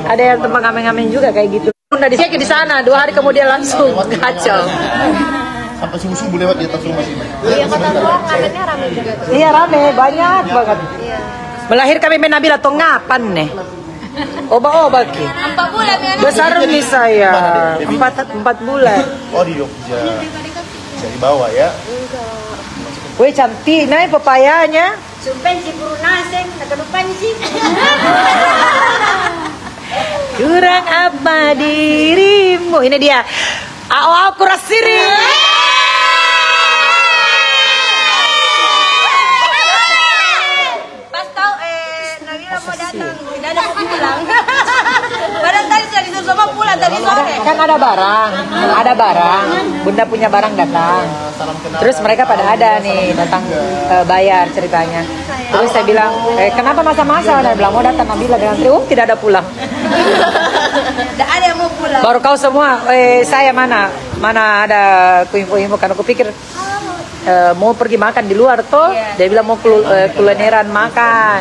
S4: Ada yang tempat ngamen-ngamen juga kayak gitu. Bunda di sana 2 hari kemudian langsung kacau.
S3: Sampai subuh lewat di atas rumah sini.
S6: Iya, Kota Tua ngamennya rame juga tuh.
S4: Iya rame, banyak banget. Melahirkan Mimi Nabila tuh ngapan nih? Oba-oba ki.
S6: 4 bulan ya.
S4: Besar nih saya. 4 bulan.
S3: Oh di Jogja. Dari bawah ya.
S4: Wih cantik nih pepayanya.
S6: Sumpen si puru naseng, nakadupan sih.
S4: Kurang apa dirimu? Ini dia. Aku rasiri.
S6: Pas tahu Nabila mau datang, tidak ada mau pulang. Padahal tadi sudah disuruh semua pulang tadi sore.
S4: Kan ada barang. Bunda punya barang datang. Terus mereka pada ada nih datang bayar ceritanya. Terus saya bilang, kenapa masa-masa? Dia bilang mau datang Nabila dengan tidak ada pulang.
S6: Tidak ada yang mau pulang.
S4: Baru kau semua, saya mana ada info-info karena aku pikir mau pergi makan di luar toh. Dia bilang mau kulineran makan.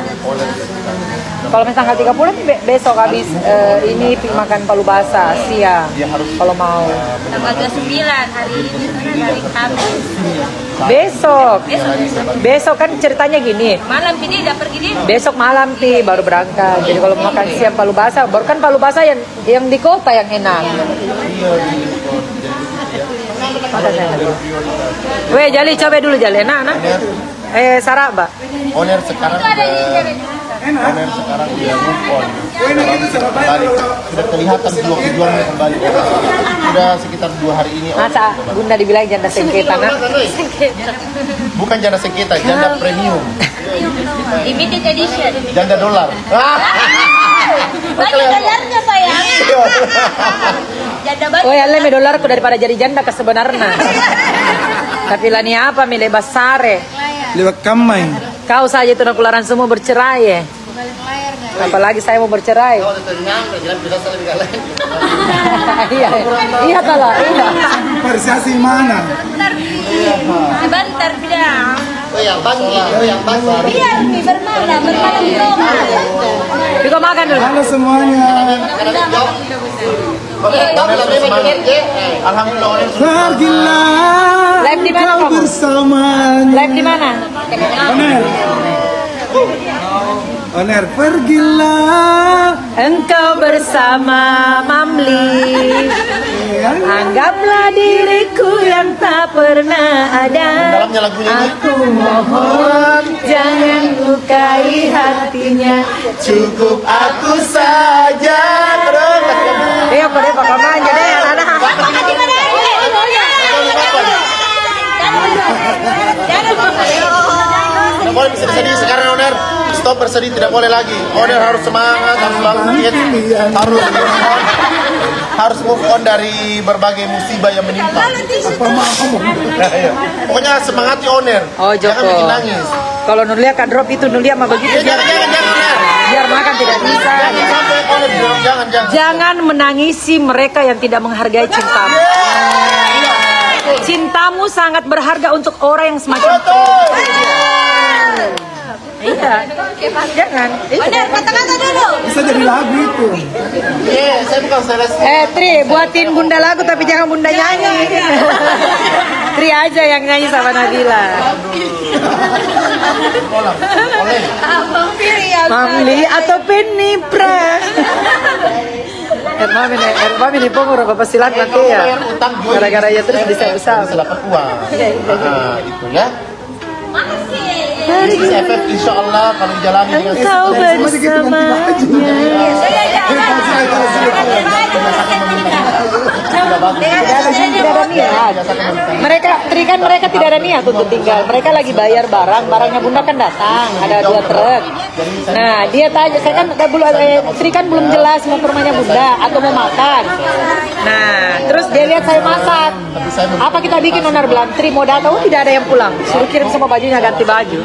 S4: Kalau misalnya tanggal 30 besok habis ini makan palu basah siang. Kalau mau.
S6: Tanggal 29 hari ini hari Kamis.
S4: Besok kan ceritanya gini.
S6: Malam ini udah pergi dia.
S4: Besok malam pi baru berangkat. Jadi kalau makan siang palu basah, baru kan palu basah yang di kota yang enak. Weh Jali coba dulu Jali, nah. Sarah Mbak.
S3: Oner sekarang udah move on. Kembali. Sudah kelihatan kejuangannya kembali. Sudah sekitar 2 hari ini.
S4: Masa Bunda dibilang janda sengketa kan?
S3: Bukan janda sengketa, janda premium.
S6: Limited edition.
S3: Janda dolar.
S6: Banyak dolarnya Pak ya. Janda banyak.
S4: Oh ya lebih dolarku daripada jadi janda ke sebenarnya. Tapi lah ni apa milih basare.
S5: Lewat kamai.
S4: Kau saja itu nakularan semua bercerai ya. Apalagi saya mau bercerai. Iya, iya talah, iya.
S5: Persiasi mana?
S6: Sebentar bilang.
S3: yang pagi,
S6: Biar nih bermalam rumah.
S4: Juga makan dulu.
S5: Halo semuanya.
S3: Alhamdulillah.
S5: Pergilah.
S4: Live di mana
S5: kau
S4: kamu?
S5: bersamanya.
S4: Live di mana?
S5: Oner. Oner, pergilah.
S4: Engkau bersama Mamli. Anggaplah diriku yang tak pernah ada.
S3: Dalamnya lagunya ini.
S4: Aku mohon jangan lukai hatinya.
S3: Cukup aku saja.
S4: Iya, pada pakai aja deh, anak-anak.
S3: Tidak boleh bersedih sekarang, Oner. Stop bersedih, tidak boleh lagi. Oner harus semangat, harus bangkit, harus move on dari berbagai musibah yang menimpa. Pokoknya semangati Oner.
S4: Oh,
S3: Jangan
S4: Joko.
S3: bikin nangis.
S4: Kalau Nulia kan drop itu Nulia mah begitu.
S3: Jangan, Oner.
S4: Biar makan tidak bisa.
S3: Sampai Oner bilang jangan.
S4: Jangan menangisi mereka yang tidak menghargai cintamu. Cintamu sangat berharga untuk orang yang semacam Iya, jangan.
S6: Benar, kata-kata dulu.
S5: Bisa jadi lagu itu.
S3: Iya, saya bukan sales.
S4: Tri, buatin Bunda lagu tapi jangan Bunda nyanyi. Tri aja yang nyanyi sama Nabila.
S6: Abang Firi ya.
S4: Mamli atau Penipra. Mami ini pengurus bapak silat nanti ya. Gara-gara ya terus bisa besar.
S3: Bisa dapat uang. Nah, itu ya. FF insya Allah kalau dijalani dengan
S4: Engkau bersamanya. Tidak ada niat. Mereka tidak ada niat untuk tinggal. Mereka lagi bayar barangnya Bunda kan datang. Ada 2 truk. Nah dia tanya, saya kan Tri kan belum jelas mau ke rumahnya Bunda atau mau makan. Nah terus dia lihat saya masak. Apa kita bikin Onar bilang Tri mau datang? Oh tidak ada yang pulang. Suruh kirim semua bajunya ganti baju.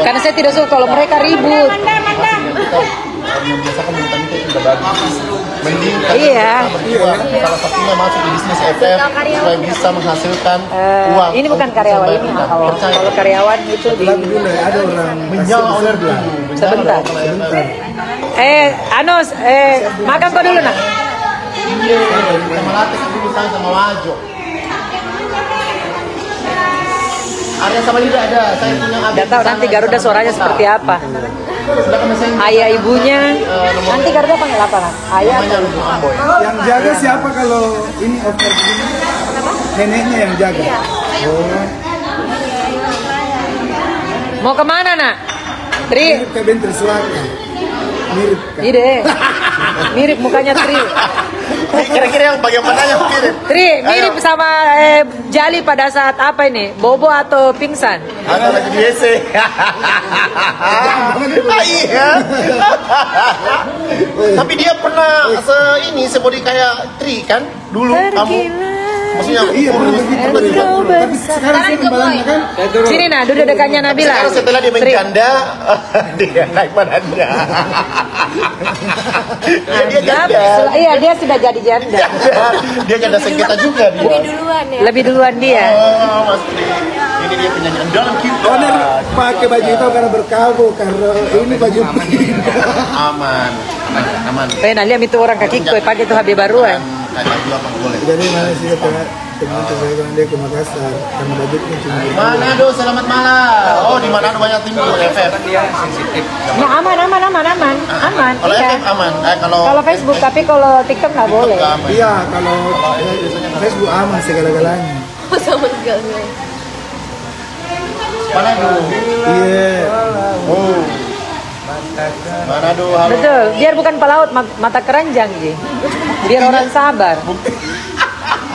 S4: Karena saya tidak suka kalau mereka ribut. Iya.
S3: Salah satunya masuk di bisnis FF supaya bisa menghasilkan uang.
S4: Ini bukan karyawan ini. Kalau karyawan itu di
S5: Ada orang
S3: menjauh Oner dulu.
S4: sebentar. Anus, makan kau dulu nak.
S3: Sama latek dulu sama Wajo. Arya sama Lida ada. Saya punya
S4: Tidak tahu nanti Garuda suaranya seperti apa.
S3: Sedangkan saya
S4: Ayah ibunya. Nanti Garuda panggil apa nak? Ayah.
S5: yang jaga siapa kalau ini over begini? Neneknya yang jaga. Oh,
S4: Mau kemana nak? Tri.
S5: mirip kayak Bentri Selatan. Mirip kan?
S4: Ide. Mirip mukanya Tri.
S3: kira-kira yang bagian mananya mirip?
S4: Tri, mirip sama Jali pada saat apa ini? Bobo atau pingsan?
S3: Ada lagi di WC. Iya. Tapi dia pernah sebody kayak Tri kan dulu kamu. Maksudnya
S5: Iya benar begitu. Tapi sekarang saya kembali kan.
S4: Sini nah, duduk dekatnya Nabila.
S3: sekarang setelah dia menjanda, dia naik badannya. dia janda.
S4: Iya, dia sudah jadi janda.
S3: Dia janda sengketa juga dia.
S4: Lebih duluan dia.
S3: Oh, Mas Tri. Ini dia penyanyi dalam kita.
S5: Oner pakai baju itu karena berkabut karena ini baju
S3: Aman.
S4: Nah, lihat itu orang kaki kue pakai itu HB baruan.
S3: Kayak baju apa boleh.
S5: Jadi mana sih teman saya kan dia ke Makassar karena budgetnya cuma
S3: Manado, selamat malam. Oh, di Manado banyak tim FF.
S4: Nah, aman.
S3: Kalau
S4: Iya.
S3: FF aman.
S4: Kalau Facebook, tapi kalau TikTok nggak boleh.
S5: Iya, kalau Facebook aman segala-galanya.
S3: Manado.
S5: Iya.
S3: Oh. Manado, halo.
S4: Betul, biar bukan pelaut mata keranjang Ji. Biar orang sabar.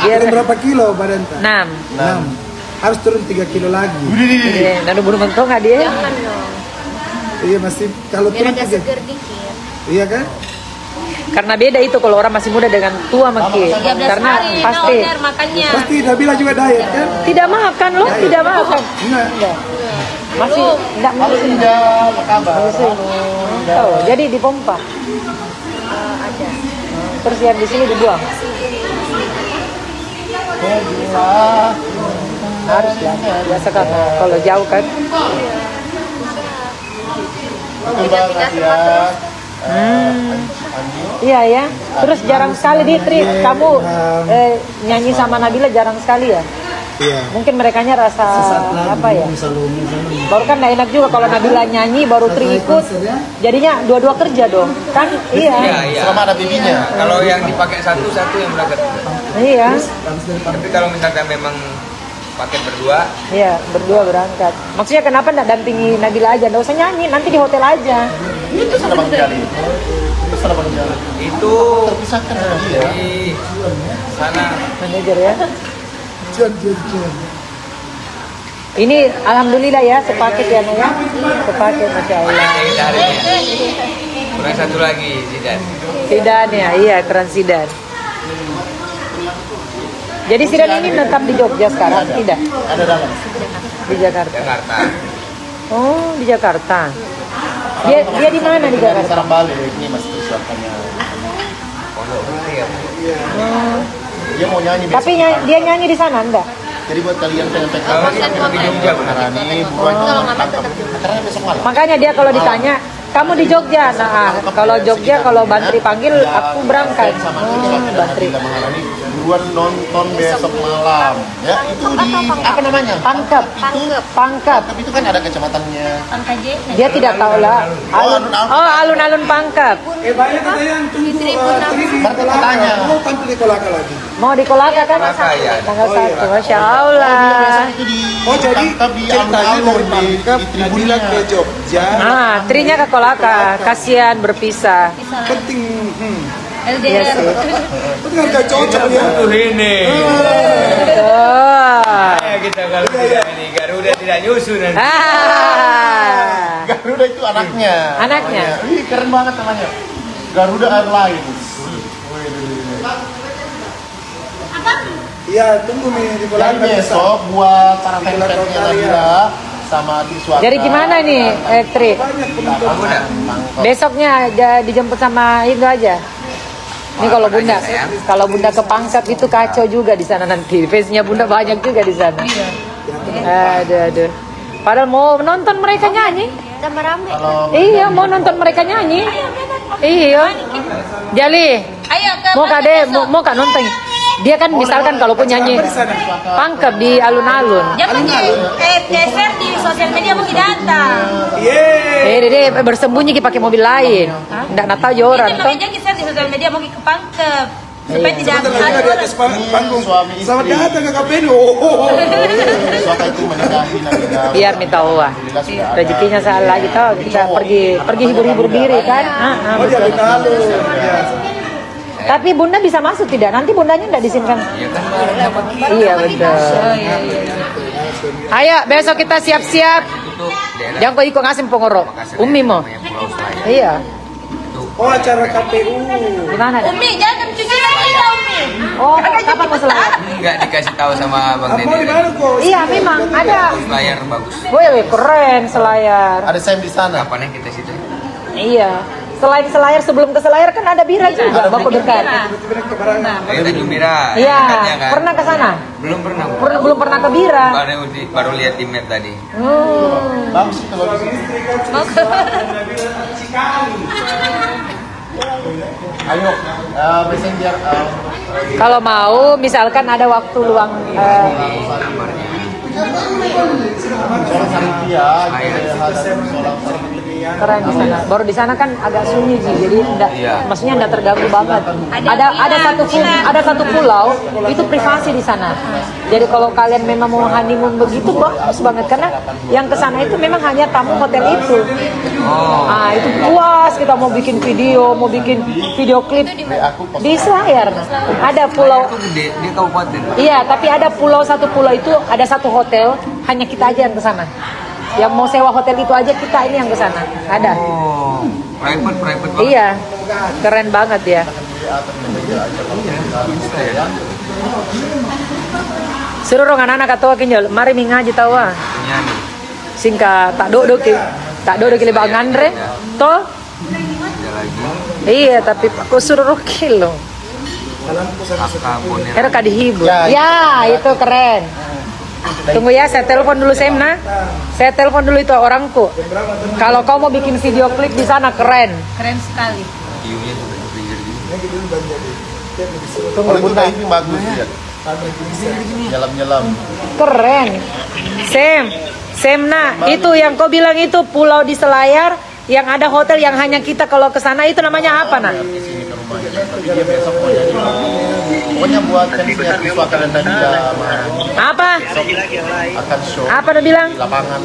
S4: Biar
S5: Turun berapa kilo badan tak?
S4: 6.
S5: 6. Harus turun 3 kilo lagi.
S4: Iya, nanu bunuh mentong nggak dia?
S5: Iya masih kalau turun 3. Iya kan?
S4: Karena beda itu kalau orang masih muda dengan tua makin. Karena pasti
S6: makannya.
S5: Pasti Nabila juga diet kan?
S4: tidak makan loh, tidak makan.
S5: Enggak.
S4: Masih enggak
S3: Kalau
S4: menyusui.
S3: tidak apa kabar?
S4: Oh, jadi dipompa.
S6: Ada.
S4: Terus yang di sini dibuang. Harus lah. Biasa kan kalau jauh kan.
S3: Pindah-pindah ya.
S4: Iya ya. Terus jarang sekali di Tri, kamu nyanyi sama Nabila jarang sekali ya.
S5: Iya.
S4: Mungkin merekanya rasa apa ya? Baru kan nggak enak juga kalau Nabila nyanyi baru Tri ikut. Jadinya dua-dua kerja dong. Kan iya.
S2: Iya.
S3: Selama ada bibinya.
S2: Kalau yang dipakai satu yang berangkat.
S4: Iya.
S2: Tapi kalau misalkan memang pakai berdua,
S4: Iya, berdua berangkat. Maksudnya kenapa nggak dampingi Nabila aja? Nggak usah nyanyi, nanti di hotel aja.
S3: Itu sudah Bang Jali. Itu sudah Bang Jali.
S2: itu
S3: Terpisahkan sama dia.
S2: di sana.
S4: Manajer ya. Ini alhamdulillah ya sepaket ya Naya. Sepaket Masya Allah.
S2: Yang hari ini. Kurang satu lagi, Zidan.
S4: Sidan ya, iya keren Sidan. Jadi Sidan ini tetap di Jogja sekarang? Tidak?
S3: Ada dalam.
S4: Di Jakarta.
S2: Jakarta.
S4: Oh, di Jakarta. Dia di mana di Jakarta?
S3: Sekarang balik ini masih persiapannya.
S2: Pondok Gede ya.
S3: Dia mau nyanyi besok.
S4: Tapi dia nyanyi di sana enggak?
S3: Jadi buat kalian pengen
S2: Kalau di Jogja benar.
S3: ini buruan acaranya besok malam.
S4: Makanya dia kalau ditanya, kamu di Jogja? Nah, kalau Jogja kalau Bantri panggil aku berangkat. Oh, Bantri.
S3: Buruan nonton besok malam. Ya, itu di apa namanya?
S4: Pangkep. Pangkep.
S3: Tapi itu kan ada kecamatannya.
S4: Dia tidak tahu lah. Alun-alun Pangkep.
S5: Banyak ada yang tunggu Tri di
S3: Berarti
S5: Kolaka.
S3: tanya.
S5: Mau tampil di Kolaka lagi.
S4: Mau di Kolaka kan?
S2: Kolaka, ya.
S4: Tanggal 1. Masya Allah.
S3: Itu di
S5: Oh jadi
S3: ditangkap di
S5: ceritanya
S3: alun-alun
S5: dari
S3: di
S5: Pangkep Nabila ke Jogja.
S4: Nah, Trinya ke Kolaka. Kasihan berpisah.
S5: Penting.
S4: Iya sih.
S5: Itu kan gak cocok ya.
S2: Tuh ini.
S4: Tuh.
S2: Ya kita kalau tidak ini Garuda tidak nyusun nanti.
S4: Ah.
S3: Garuda itu anaknya.
S4: Anaknya?
S3: Ih, keren banget namanya. Garuda Airlines.
S5: Iya, tunggu nih di
S3: Dan
S5: Kolaka.
S3: besok buat para fans-fansnya Nabila sama Tiswa.
S4: Jadi gimana nih, Tri?
S5: Banyak penonton.
S2: Aku udah.
S4: Besoknya dijemput sama itu aja. Ini kalau bunda ke Pangkep itu kacau juga di sana nanti. Fansnya bunda banyak juga di sana. Aduh. Padahal mau nonton mereka nyanyi.
S6: Tambah rame.
S4: Iya, mau nonton mereka nyanyi. Iya. Jali,
S6: Ayo ke
S4: mau kade, mau kak nonton. Dia kan misalkan kalaupun nyanyi Pangkep di alun-alun.
S6: Dia pergi share di sosial media mau datang.
S5: Yeay.
S4: Dia bersembunyi pakai mobil lain. Nggak tahu joran
S6: Itu
S4: toh.
S6: makanya share di sosial media mau ke Pangkep. Supaya
S4: Iya.
S6: tidak
S5: Sebentar lagi di atas panggung.
S3: Suami istri.
S5: Selamat datang ke KPN. Oh.
S3: Suaka itu menikahi Nabila.
S4: Biar minta uang.
S3: Alhamdulillah sudah ada.
S4: Rezekinya salah gitu. Kita pergi hibur-hibur diri kan.
S5: Oh dia
S4: Betul.
S5: tahu.
S4: Tapi bunda bisa masuk tidak? Nanti bundanya nggak diizinkan.
S2: Ya kan bareng sama kita.
S4: Iya betul. Ayo besok kita siap-siap.
S2: Untuk daerah
S4: Jangan kau ikut ngasih pengorok. Umi mau.
S2: namanya Pulau Selayar.
S4: Iya.
S5: Oh acara KPU.
S4: Di mana?
S6: Umi jangan cuci lagi lah Umi.
S4: Oh, kapan mau selayar?
S2: Enggak dikasih tahu sama Bang
S5: Apa di
S2: Deddy.
S5: mana kok?
S4: Iya memang ada.
S2: Selayar bagus.
S4: Wih keren selayar.
S3: Ada Sam di sana.
S2: Kapan kita situ?
S4: Iya. Selain selayar sebelum ke selayar kan ada Bira juga, baku dekat.
S2: Ayo Tanjung Bira.
S4: Iya.
S2: Dekatnya kan?
S4: Pernah ke sana?
S2: Belum pernah.
S4: Belum pernah ke Bira.
S2: Baru lihat di map tadi.
S3: Bagus sih kalau di sini. Ayo, messenger.
S4: Kalau mau, misalkan ada waktu luang.
S3: Soal Santia,
S4: Keren di sana. Baru di sana kan agak sunyi sih, jadi enggak,
S2: Iya.
S4: maksudnya enggak terganggu banget. Ada satu pulau itu privasi di sana. Jadi kalau kalian memang mau honeymoon begitu bagus banget karena yang ke sana itu memang hanya tamu hotel itu. Ah itu puas kita mau bikin video klip di Selayar. Ada pulau.
S2: Itu gede, dia kabupaten.
S4: Iya, tapi ada satu pulau itu ada satu hotel hanya kita aja yang ke sana. Yang mau sewa hotel itu aja kita ini yang ke sana. Ada.
S2: Oh, private banget.
S4: Iya. Keren banget ya. Suruh dong anak-anak atau kinjol, mari ngaji tahu ah.
S2: Nyanyi.
S4: Singkat tak do ke lebang ngandre. Toh?
S2: Ada lagi.
S4: Iya, tapi aku suruh rokil loh.
S2: Kakak Boner.
S4: Era kadi hibur. Ya, itu keren. Tunggu ya, saya telepon dulu Semna. Saya telepon dulu itu orangku. Kalau kau mau bikin video klip di sana keren.
S6: Keren sekali.
S2: View-nya sudah pinggir gini.
S4: Tunggu
S3: Kalau itu
S4: bentar.
S3: diving bagus ya. Nyelam-nyelam.
S4: Keren. Semna, itu yang kau bilang itu pulau di Selayar yang ada hotel yang hanya kita kalau ke sana itu namanya apa, Nak?
S3: Tapi dia besok mau jadi. Pokoknya buat kan itu akan ada dia
S4: Apa?
S3: akan show
S4: Apa dia bilang?
S3: di lapangan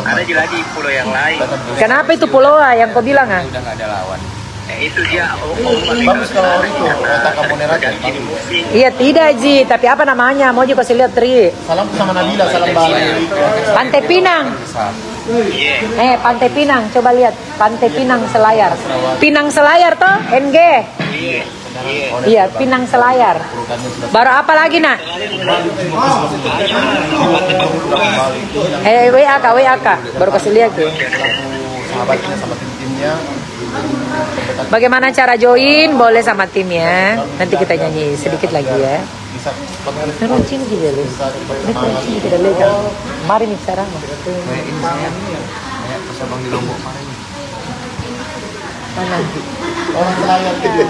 S3: ada lagi pulau yang lain.
S4: Kenapa itu pulau yang kau bilang, ah?
S2: Udah nggak ada lawan.
S3: Bagus kalau itu otak kamu nerat.
S4: Iya tidak Ji, tapi apa namanya? Mau juga kasih lihat Tri.
S3: Salam sama Nabila, salam Bali.
S4: Pantai Pinang. Pantai Pinang, coba lihat Pantai Pinang Selayar. Pinang Selayar toh, NG. Iya, Pinang Selayar. Baru apa lagi, Nak? WA Kak. Baru kasih lihat tuh.
S3: Sahabatnya sama tim-timnya.
S4: Bagaimana cara join? Boleh sama tim ya. Nanti kita nyanyi sedikit lagi ya.
S3: Bisa
S4: Neruncin gitu loh. Ini kucing tidak legal. Mari nih sekarang.
S2: Kayak ini saya. Kayak pas abang di Lombok kemarin.
S4: Mana?
S3: orang Selayar gitu.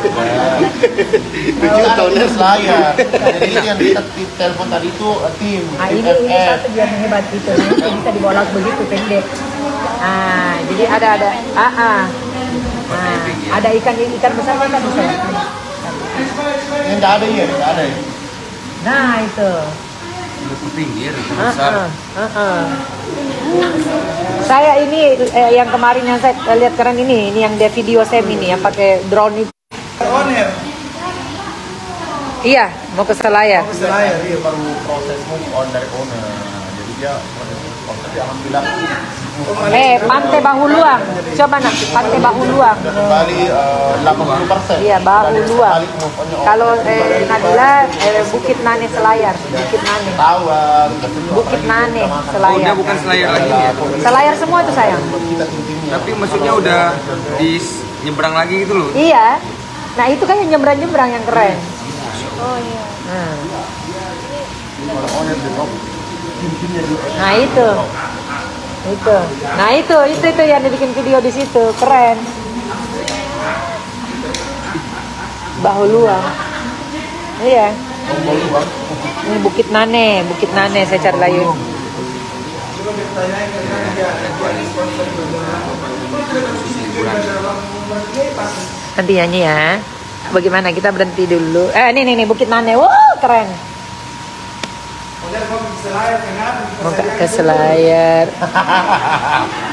S3: Tujuh tahunnya Selayar. Jadi yang kita telepon tadi itu tim.
S4: Ini satu biar hebat itu. Ini bisa dibolak begitu pendek. Jadi ada. Ada ikan besar kan bisa.
S3: Yang nggak ada ya, nggak ada ya.
S4: Nah itu.
S2: Udah ke pinggir, besar.
S4: Saya ini yang kemarin yang saya lihat keren ini yang dia video Sam ini yang pakai drone itu.
S5: Owner.
S4: Iya, mau ke Selayar.
S5: Selayar.
S3: Dia baru proses move on dari owner. Jadi dia tapi alhamdulillah
S4: Pantai Bahuluang. Coba nak, Pantai Bahuluang.
S3: kembali 80%.
S4: Iya, Bahuluang. Kalau Nabila Bukit Nane Selayar, Bukit Nane.
S3: Tawar,
S4: Bukit Nane
S2: Oh,
S4: Selayar.
S2: udah bukan Selayar lagi ya.
S4: Selayar semua tuh sayang.
S2: Tapi maksudnya udah di nyebrang lagi gitu loh.
S4: Iya. Nah, itu kan yang nyebrang-nyebrang yang keren.
S6: Oh iya.
S4: Nah, itu. Nah, itu yang dibikin video di situ, keren. Bahuluang. Iya. Ini Bukit Nane, saya cari lagi. Nanti nyanyi ya. Bagaimana kita berhenti dulu? Ini Bukit Nane. Wow, keren. Mau ke Selayar.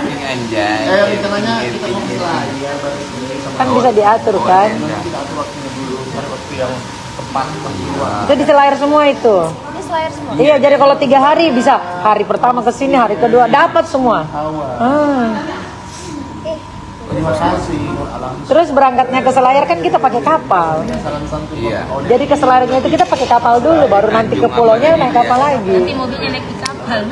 S2: Ini anjay.
S3: rencananya kita mau ke Selayar.
S4: Kan bisa diatur kan?
S3: Kita atur waktunya dulu, cari waktu yang tepat.
S4: Itu di Selayar semua itu.
S6: Ini Selayar semua.
S4: Iya, jadi kalau 3 hari bisa. Hari pertama ke sini, hari kedua dapat semua.
S3: Terima kasih.
S4: Terus berangkatnya ke Selayar kan kita pakai kapal.
S2: Iya.
S4: Jadi ke Selayarnya itu kita pakai kapal dulu, baru nanti ke pulaunya naik kapal lagi.
S6: Nanti mobilnya naik di kapal.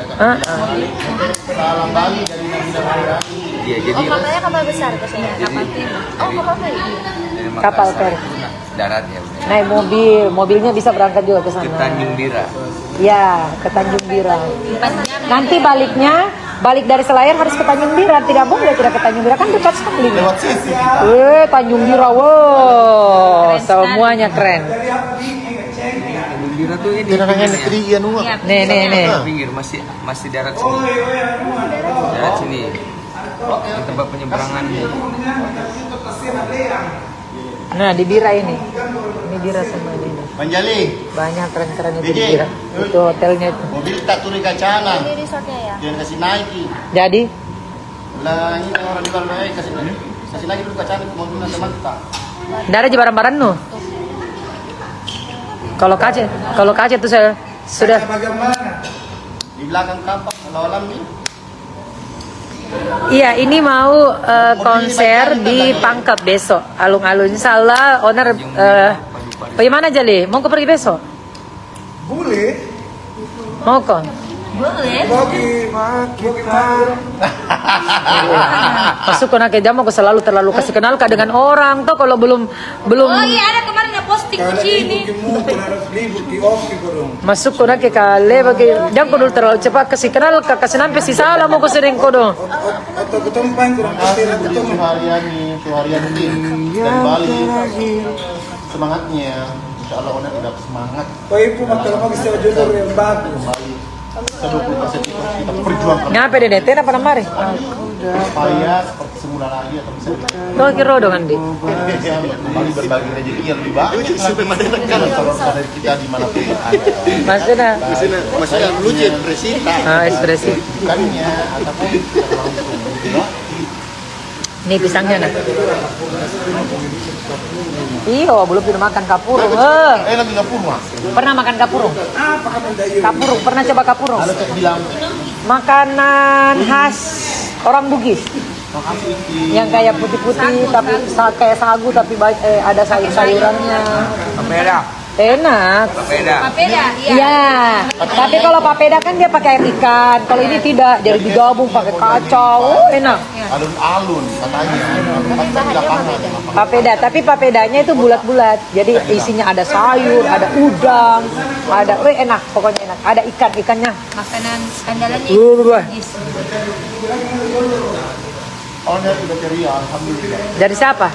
S3: Salam Bali dari Nabila Mariani.
S2: Iya, jadi
S6: Kapalnya kapal besar ke sini. Kapal feri. Oh, kapal feri.
S2: dari
S4: Kapal
S2: Makassar
S4: feri.
S2: darat ya udah.
S4: Naik mobilnya bisa berangkat juga ke sana.
S2: Ke Tanjung Bira.
S4: Ya, ke Tanjung Bira.
S6: 4 jam.
S4: Nanti balik dari Selayar harus ke Tanjung Bira. Tidak boleh tidak ke Tanjung Bira, kan dekat sekali.
S3: Lewat sisi kita.
S4: Tanjung Bira, wow, semuanya keren.
S2: Tanjung Bira tuh ini.
S3: Tidak hanya negeri ya nu.
S4: Nih.
S2: Pinggir masih darat sini. Darat sini. Yang tempat penyeberangan.
S4: Nah, di Bira ini Bira semua ini.
S3: Manjali,
S4: Banyak keren-keren itu di
S3: DJ.
S4: Bira. Itu hotelnya itu.
S3: mobil tak turun kacanan.
S6: Ini resortnya ya.
S3: Jangan kasih naik.
S4: Jadi,
S3: Lah ini orang di luar baik kasih lagi dulu kacanan ke mobil teman tak.
S4: nggak ada barang-barang nu. Kalau kaca itu saya sudah.
S5: Bagaimana?
S3: Di belakang kapal lawan nih.
S4: Iya, ini mau konser di Pangkep besok. Alun-alun. Insyaallah owner bagaimana Jali? Mau ke pergi besok?
S5: Boleh.
S4: Mau kok?
S6: Boleh.
S4: Masuk ke nak jam aku selalu terlalu kasih kenal kak dengan orang tuh kalau belum
S6: Oh iya ada kemarin yang posting di sini.
S4: masuk ke nak kale bagi jam aku dulu terlalu cepat kasih kenal kak kasih nampi si salah mau sering kodo.
S3: Suharian ini dari Bali. Semangatnya, insya Allah Onet udah semangat.
S5: Oh ibu kalau bisa jodoh yang bagus.
S3: Se-20% itu kita perjuangkan.
S4: Ngapa deh neten apa namanya?
S3: Supaya seperti semula lagi atau bisa
S4: Tuh kira dong Andi.
S3: kembali berbagi rezeki yang lebih banyak. Kalau dari kita dimanapun
S4: Maksudnya?
S3: Maksudnya lucu ekspresi.
S4: Ekspresi.
S3: Bukannya ataupun kita langsung gitu.
S4: Nih pisangnya nih. Iya, belum pernah makan kapurung.
S3: Lagi kapurung mas.
S4: Pernah makan kapurung? Kapurung, pernah coba kapurung?
S3: Lalu saya bilang
S4: Makanan khas orang Bugis. Yang kayak putih-putih tapi kayak sagu tapi ada sayur-sayurannya.
S2: Papeda.
S4: Enak.
S2: Papeda.
S6: Papeda, iya.
S4: Iya. Tapi kalau papeda kan dia pakai air ikan. Kalau ini tidak, jadi digabung pakai kacau. Enak.
S3: alun-alun katanya. Alun-alun di lapangan.
S4: Papeda, tapi papedanya itu bulat-bulat. Jadi isinya ada sayur, ada udang, ada enak, pokoknya enak. Ada ikannya.
S6: Makanan andalannya Bugis.
S3: Oh, dia sudah ceria, alhamdulillah.
S4: Dari siapa?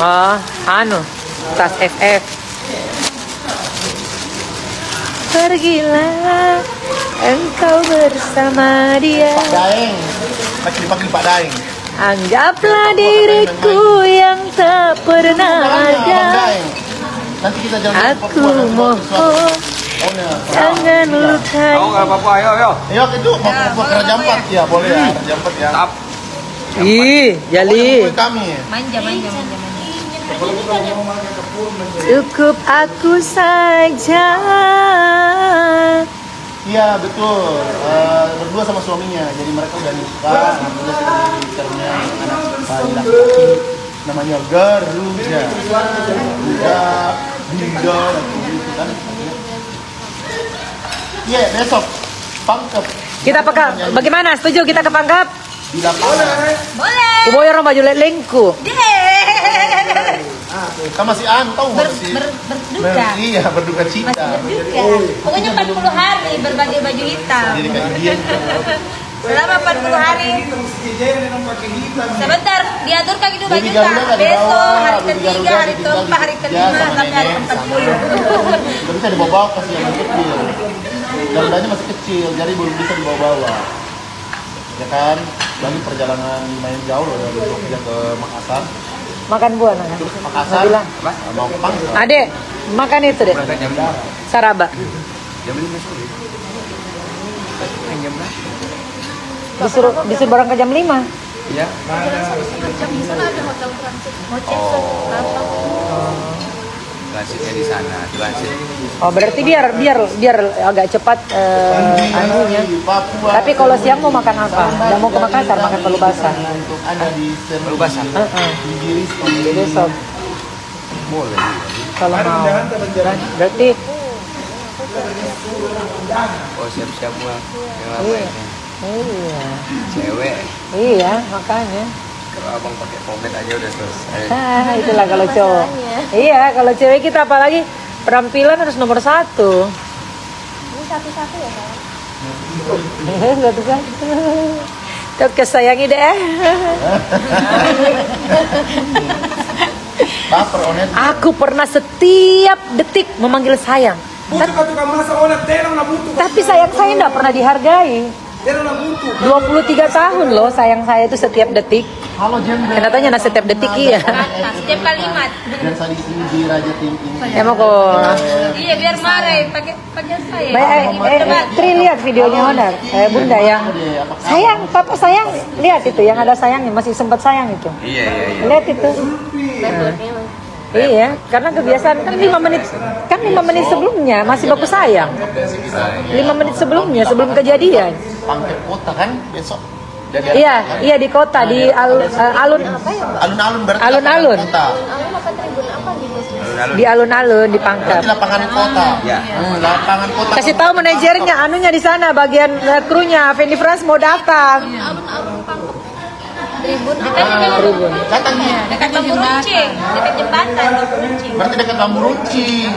S4: Oh, tas FF. Pergilah engkau bersama dia.
S3: Pak Daeng, lagi dipanggil Pak Daeng.
S4: Anggaplah diriku yang tak pernah ada.
S3: Nanti kita jalan
S4: Aku mohon jangan lukai.
S2: Mau nggak apa-apa, ayo.
S3: Ayo itu mau ke Raja Ampat ya, boleh ya, Raja Ampat ya.
S2: Tap.
S4: Ih, Jali.
S3: Kami.
S6: Manja.
S4: Cukup aku saja.
S3: Iya betul, berdua sama suaminya, jadi mereka udah nikah, alhamdulillah sudah diberikannya anak bayi laki-laki, namanya Garuda, Dinda, kan? Iya besok, Pangkep.
S4: Kita bagaimana? Setuju kita ke Pangkep?
S3: Di lapangan.
S6: Boleh.
S4: Ibu orang baju lelengku.
S3: Kan masih tahu masih
S6: berduka.
S3: Iya berduka cita.
S6: Masih berduka. Pokoknya 40 hari berbagai baju hitam.
S3: Jadi kayak dia.
S6: Selama 40 hari. Sebentar, diatur kaki dulu baju tak. Besok, hari ketiga, hari keempat, hari kelima, sampai hari 40.
S3: Tidak bisa dibawa-bawa kasih yang kecil. Garudanya masih kecil, jadi belum bisa dibawa-bawa. Ya kan, lagi perjalanan lumayan jauh loh dari Jogja ke Makassar.
S4: Makan buah nana.
S3: Makassar, mau Pangkep.
S4: Adek, makan itu deh.
S2: Berangkat jam 5.
S4: Saraba.
S2: Jam 5 sore. Jam berapa?
S4: Disuruh berangkat jam 5.
S2: Iya. Transitnya di sana, transit.
S4: Oh, berarti biar agak cepat anunya. Tapi kalau siang mau makan apa? Nggak mau ke Makassar, makan palu basah.
S3: Untuk ada di
S2: Palu basah.
S4: Besok.
S2: Boleh.
S4: Kalau mau. Berarti
S2: Oh, siap-siap pulang. Yang lainnya.
S4: iya.
S2: Cewek.
S4: Iya, makanya.
S2: Kalau abang pakai pomade aja udah selesai.
S4: Itulah kalau cowok. Iya, kalau cewek kita apalagi penampilan harus nomor 1.
S6: Ini satu-satu ya, Pak?
S4: Satu-satu. Tuh kesayangi deh. Aku pernah setiap detik memanggil sayang. Tapi sayang saya tidak pernah dihargai. 23 tahun loh sayang saya itu setiap detik.
S3: Halo Jember.
S4: Kenatanya setiap detik iya.
S6: Setiap kalimat.
S3: Dan tadi sini di Raja Tinggi.
S4: Emang kok.
S6: Iya biar marah pakai saya.
S4: Baik, Tri lihat videonya Honor. Bunda yang sayang, papa sayang. Lihat itu yang ada sayangnya, masih sempat sayang itu.
S2: Iya.
S4: Lihat itu. Iya, karena kebiasaan kan 5 menit sebelumnya masih bagus sayang. 5 menit sebelumnya, sebelum kejadian.
S3: Pangkep kota kan besok.
S4: Iya di kota di alun-alun.
S3: Alun-alun berarti
S4: Alun-alun.
S3: kota.
S6: Aku makan tribun apa gitu?
S4: Di alun-alun, di Pangkep.
S3: Berarti lapangan kota.
S2: Ya.
S3: Lapangan kota.
S4: Kasih tahu manajernya, anunya di sana, bagian krunya. Fendi France mau datang.
S6: Tribun.
S3: Datang nih.
S6: Dekat Bambu Runcing. Dekat jembatan Bambu Runcing.
S3: Berarti dekat Bambu Runcing.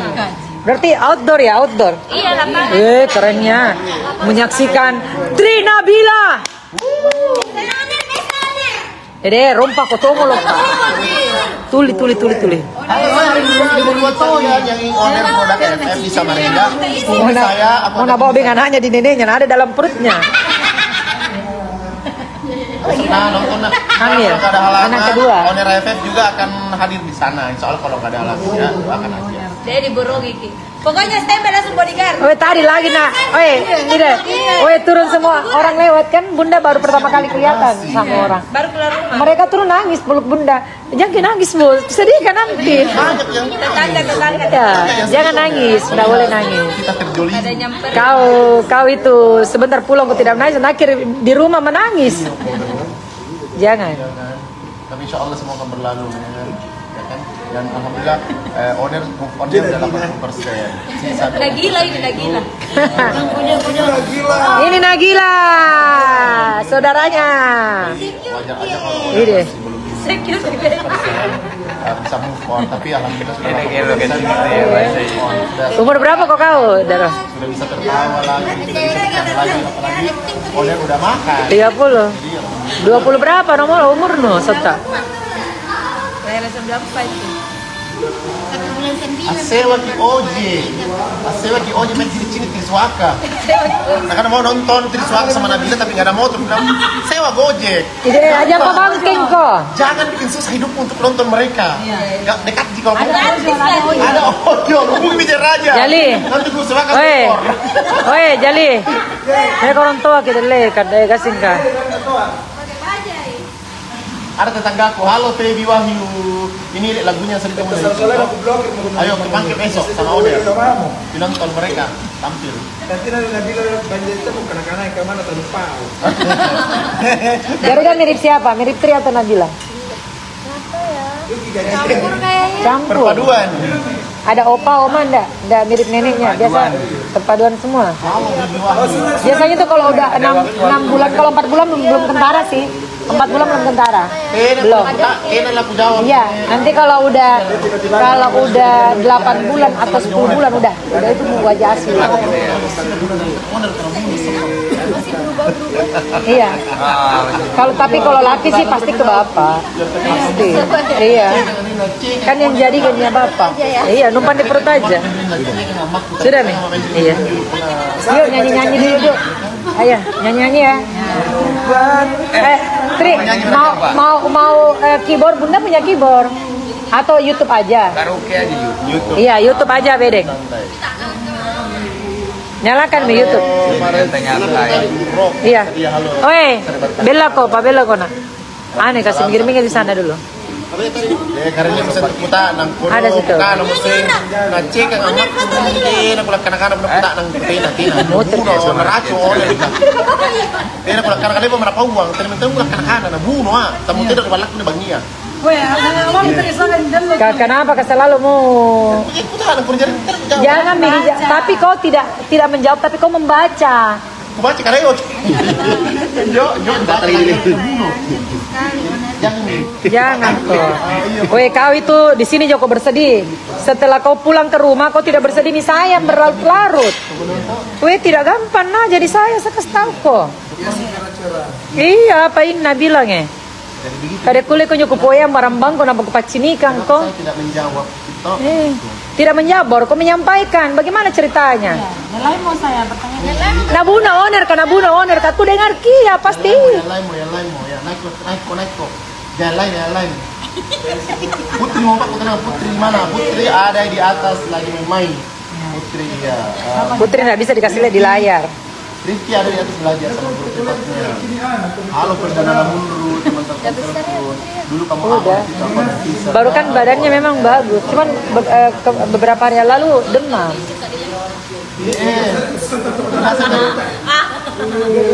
S4: Berarti outdoor ya, outdoor.
S6: Iya, lapangan.
S4: Kerennya. Menyaksikan Tri Nabila. Dede, rompa kotomo loh. Tuli.
S3: Yang owner produk FM di Samarinda.
S4: Mau nabawa dengan anaknya di neneknya, ada dalam perutnya.
S3: Nah, nonton nah.
S4: Hamil.
S3: Kalau nggak ada halangan,
S4: Anak kedua.
S3: owner FF juga akan hadir di sana. Insya Allah kalau nggak ada halangan ya, akan aja.
S6: Dia di Borong iki. Pokoknya standby langsung bodyguard.
S4: Tadi lagi nak. Tidak. Turun semua orang lewat kan. Bunda baru pertama kali kelihatan sama orang.
S6: Baru keluar rumah.
S4: Mereka turun nangis peluk Bunda. Jangan nangis bu, sedih kan nanti.
S6: Tetangga.
S4: Ya, jangan nangis, tidak boleh nangis.
S3: Kita terjolimi.
S6: Ada nyamper.
S4: Kau itu sebentar pulang kau tidak nangis, akhir di rumah menangis. Jangan.
S3: Tapi insya Allah semua akan berlalu. Ya kan? Dan alhamdulillah owner move on-nya udah 80%. Sisa
S6: Nagila ini Nagila.
S4: Ini Nagila, saudaranya.
S3: wajar aja kalau
S4: Ini deh.
S3: bisa move on. Tapi alhamdulillah sudah
S2: Ini
S3: 80%. Sudah
S4: Umur berapa kok kau, Daro?
S3: sudah bisa tertawa lagi, sudah bisa bercanda lagi, apalagi owner udah makan.
S4: 30. 20 berapa nomor umur no, Sota?
S6: Saya langsung berapa itu?
S3: Asewa ki oje main ciri-ciri Triswaka. Nah, kan mau nonton Triswaka sama Nabila tapi nggak ada motor, bilang sewa Gojek.
S4: Ide aja Pak Bangking kok.
S3: Jangan bikin susah hidupmu untuk nonton mereka. Nggak dekat jika mau.
S6: Ada
S3: Ada audio, hubungi bicara raja.
S4: Jali.
S3: Nanti gue sewakan
S4: Oi,
S3: motor.
S4: oi Jali. Mereka orang tua kita lekat, kasih kah?
S3: Ada tetanggaku, halo Feby Wahyu. Ini lagunya sering kamu dari Ayo ke Pangkep esok sama owner. Nonton mereka tampil.
S5: Nanti Nabila banjir itu bukan anak-anak yang mana terlupa.
S4: Gara-gara mirip siapa? Mirip Tri atau Nabila?
S6: campur kayaknya.
S4: Campur.
S3: Perpaduan.
S4: Ada opa, oma enggak mirip neneknya. Biasa perpaduan semua. Biasanya tuh kalau udah 6 bulan, kalau 4 bulan belum kentara sih. 4 bulan belum kentara. Belum.
S3: Enak lah aku jawab.
S4: Iya, nanti kalau udah 8 bulan atau 10 bulan udah itu wajah asli. Iya. Kalau laki sih pasti ke bapak. Pasti. Iya. Kan yang jadi gantinya bapak. Iya, numpan di perut aja. Sudah nih. Iya. Yuk nyanyi-nyanyi dulu, Duk. Ayo, nyanyi-nyanyi ya. Tri, mau keyboard, Bunda punya keyboard atau YouTube aja?
S2: Karaoke aja YouTube.
S4: Iya, YouTube aja, Bedeng. Nyalakan di YouTube. Iya. Oi, Bella kok, Pak Bella kok nak. Aneh kasih minggir-minggir di sana dulu.
S3: Karena bisa puta nang kuno.
S4: Ada situ.
S3: Kan mesti ngecek kan anak mungkin aku kanak-kanak puta nang tina.
S4: Muter
S3: Buno neraco oleh. Aku kanak-kanak dia berapa uang? Temen-temen aku kanak-kanak na buno ah. Tamu tidak balak ni bangia.
S4: Kenapa kau selalu mau? Jangan tapi kau tidak menjawab, tapi kau membaca.
S3: Aku baca karena yo buno.
S4: Jangan kok. Woi, kau itu di sini Joko bersedih. Setelah kau pulang ke rumah, kau tidak bersedih nih sayang berlarut-larut. Woi, tidak gampang nah jadi saya kasih tahu kok. Iya, apa ini bilangnya? Pada kulit kau nyukup poyang barang-bang kau nampak pacinikan kok.
S3: Tidak menjawab.
S4: Tidak menjawab, kau menyampaikan. Bagaimana ceritanya?
S6: Lain mau saya bertanya.
S4: Nabuna owner, aku dengar kia pasti.
S3: Yang lain mau ya naik kok. Yang lain. Putri mau pak, kenapa Putri mana? Putri ada di atas lagi main. Putri ya.
S4: Putri nggak bisa dikasih lihat di layar.
S3: Rifki ada di atas belajar sama guru privatnya. Halo perdana mundur teman-teman terus. Dulu kamu
S4: Udah. Baru kan badannya memang bagus, cuman beberapa hari yang lalu demam.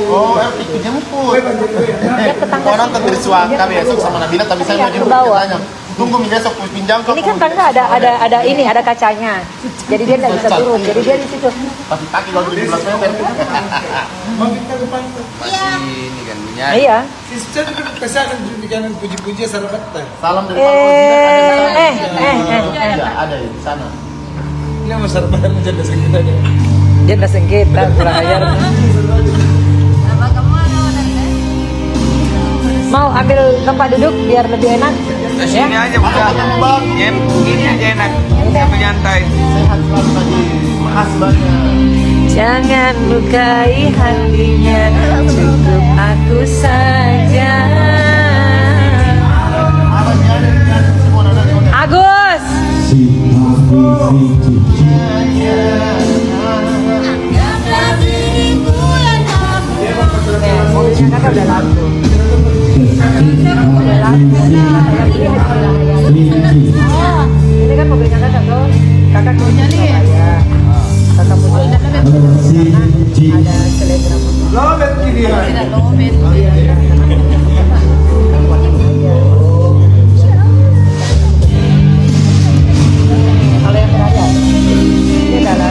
S3: Oh, ikut jemput. Mau nonton Triswaka besok sama Nabila, tapi saya mau jemput
S4: Bawa.
S3: katanya. Tunggu besok pinjam kau.
S4: Ini kan tangga ada kacanya. Jadi dia tidak bisa turun. Jadi dia di situ.
S3: Pasti kaki kalau 17 meter.
S5: Mau kita ke pantai.
S2: Masih ini kan punya.
S4: Iya.
S5: Sister kesakan bikin puji-puji sarabat.
S3: Salam dari ada di sana.
S5: Ini mau sarabat menjadi sengketa aja.
S4: Dia udah sengketa kurang ajar. Mau ambil tempat duduk biar lebih enak.
S2: Ke sini aja udah. Ini aja enak. Sampai nyantai.
S3: Sehat selalu lagi. Makasih banyak.
S4: Jangan lukai hatinya, cukup aku saja. Agus. Mobilnya kakak udah laku. Ini kan mobilnya kakak tuh. Kakak punya nih. Kakak punya ada selebgram.
S5: Lobet kiri.
S4: Kalau yang berada ini adalah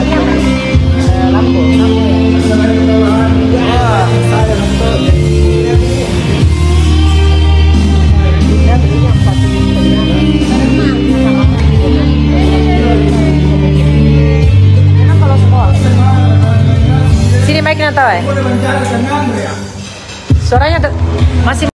S4: lampu. Sini mic-nya tahu ya? Suaranya masih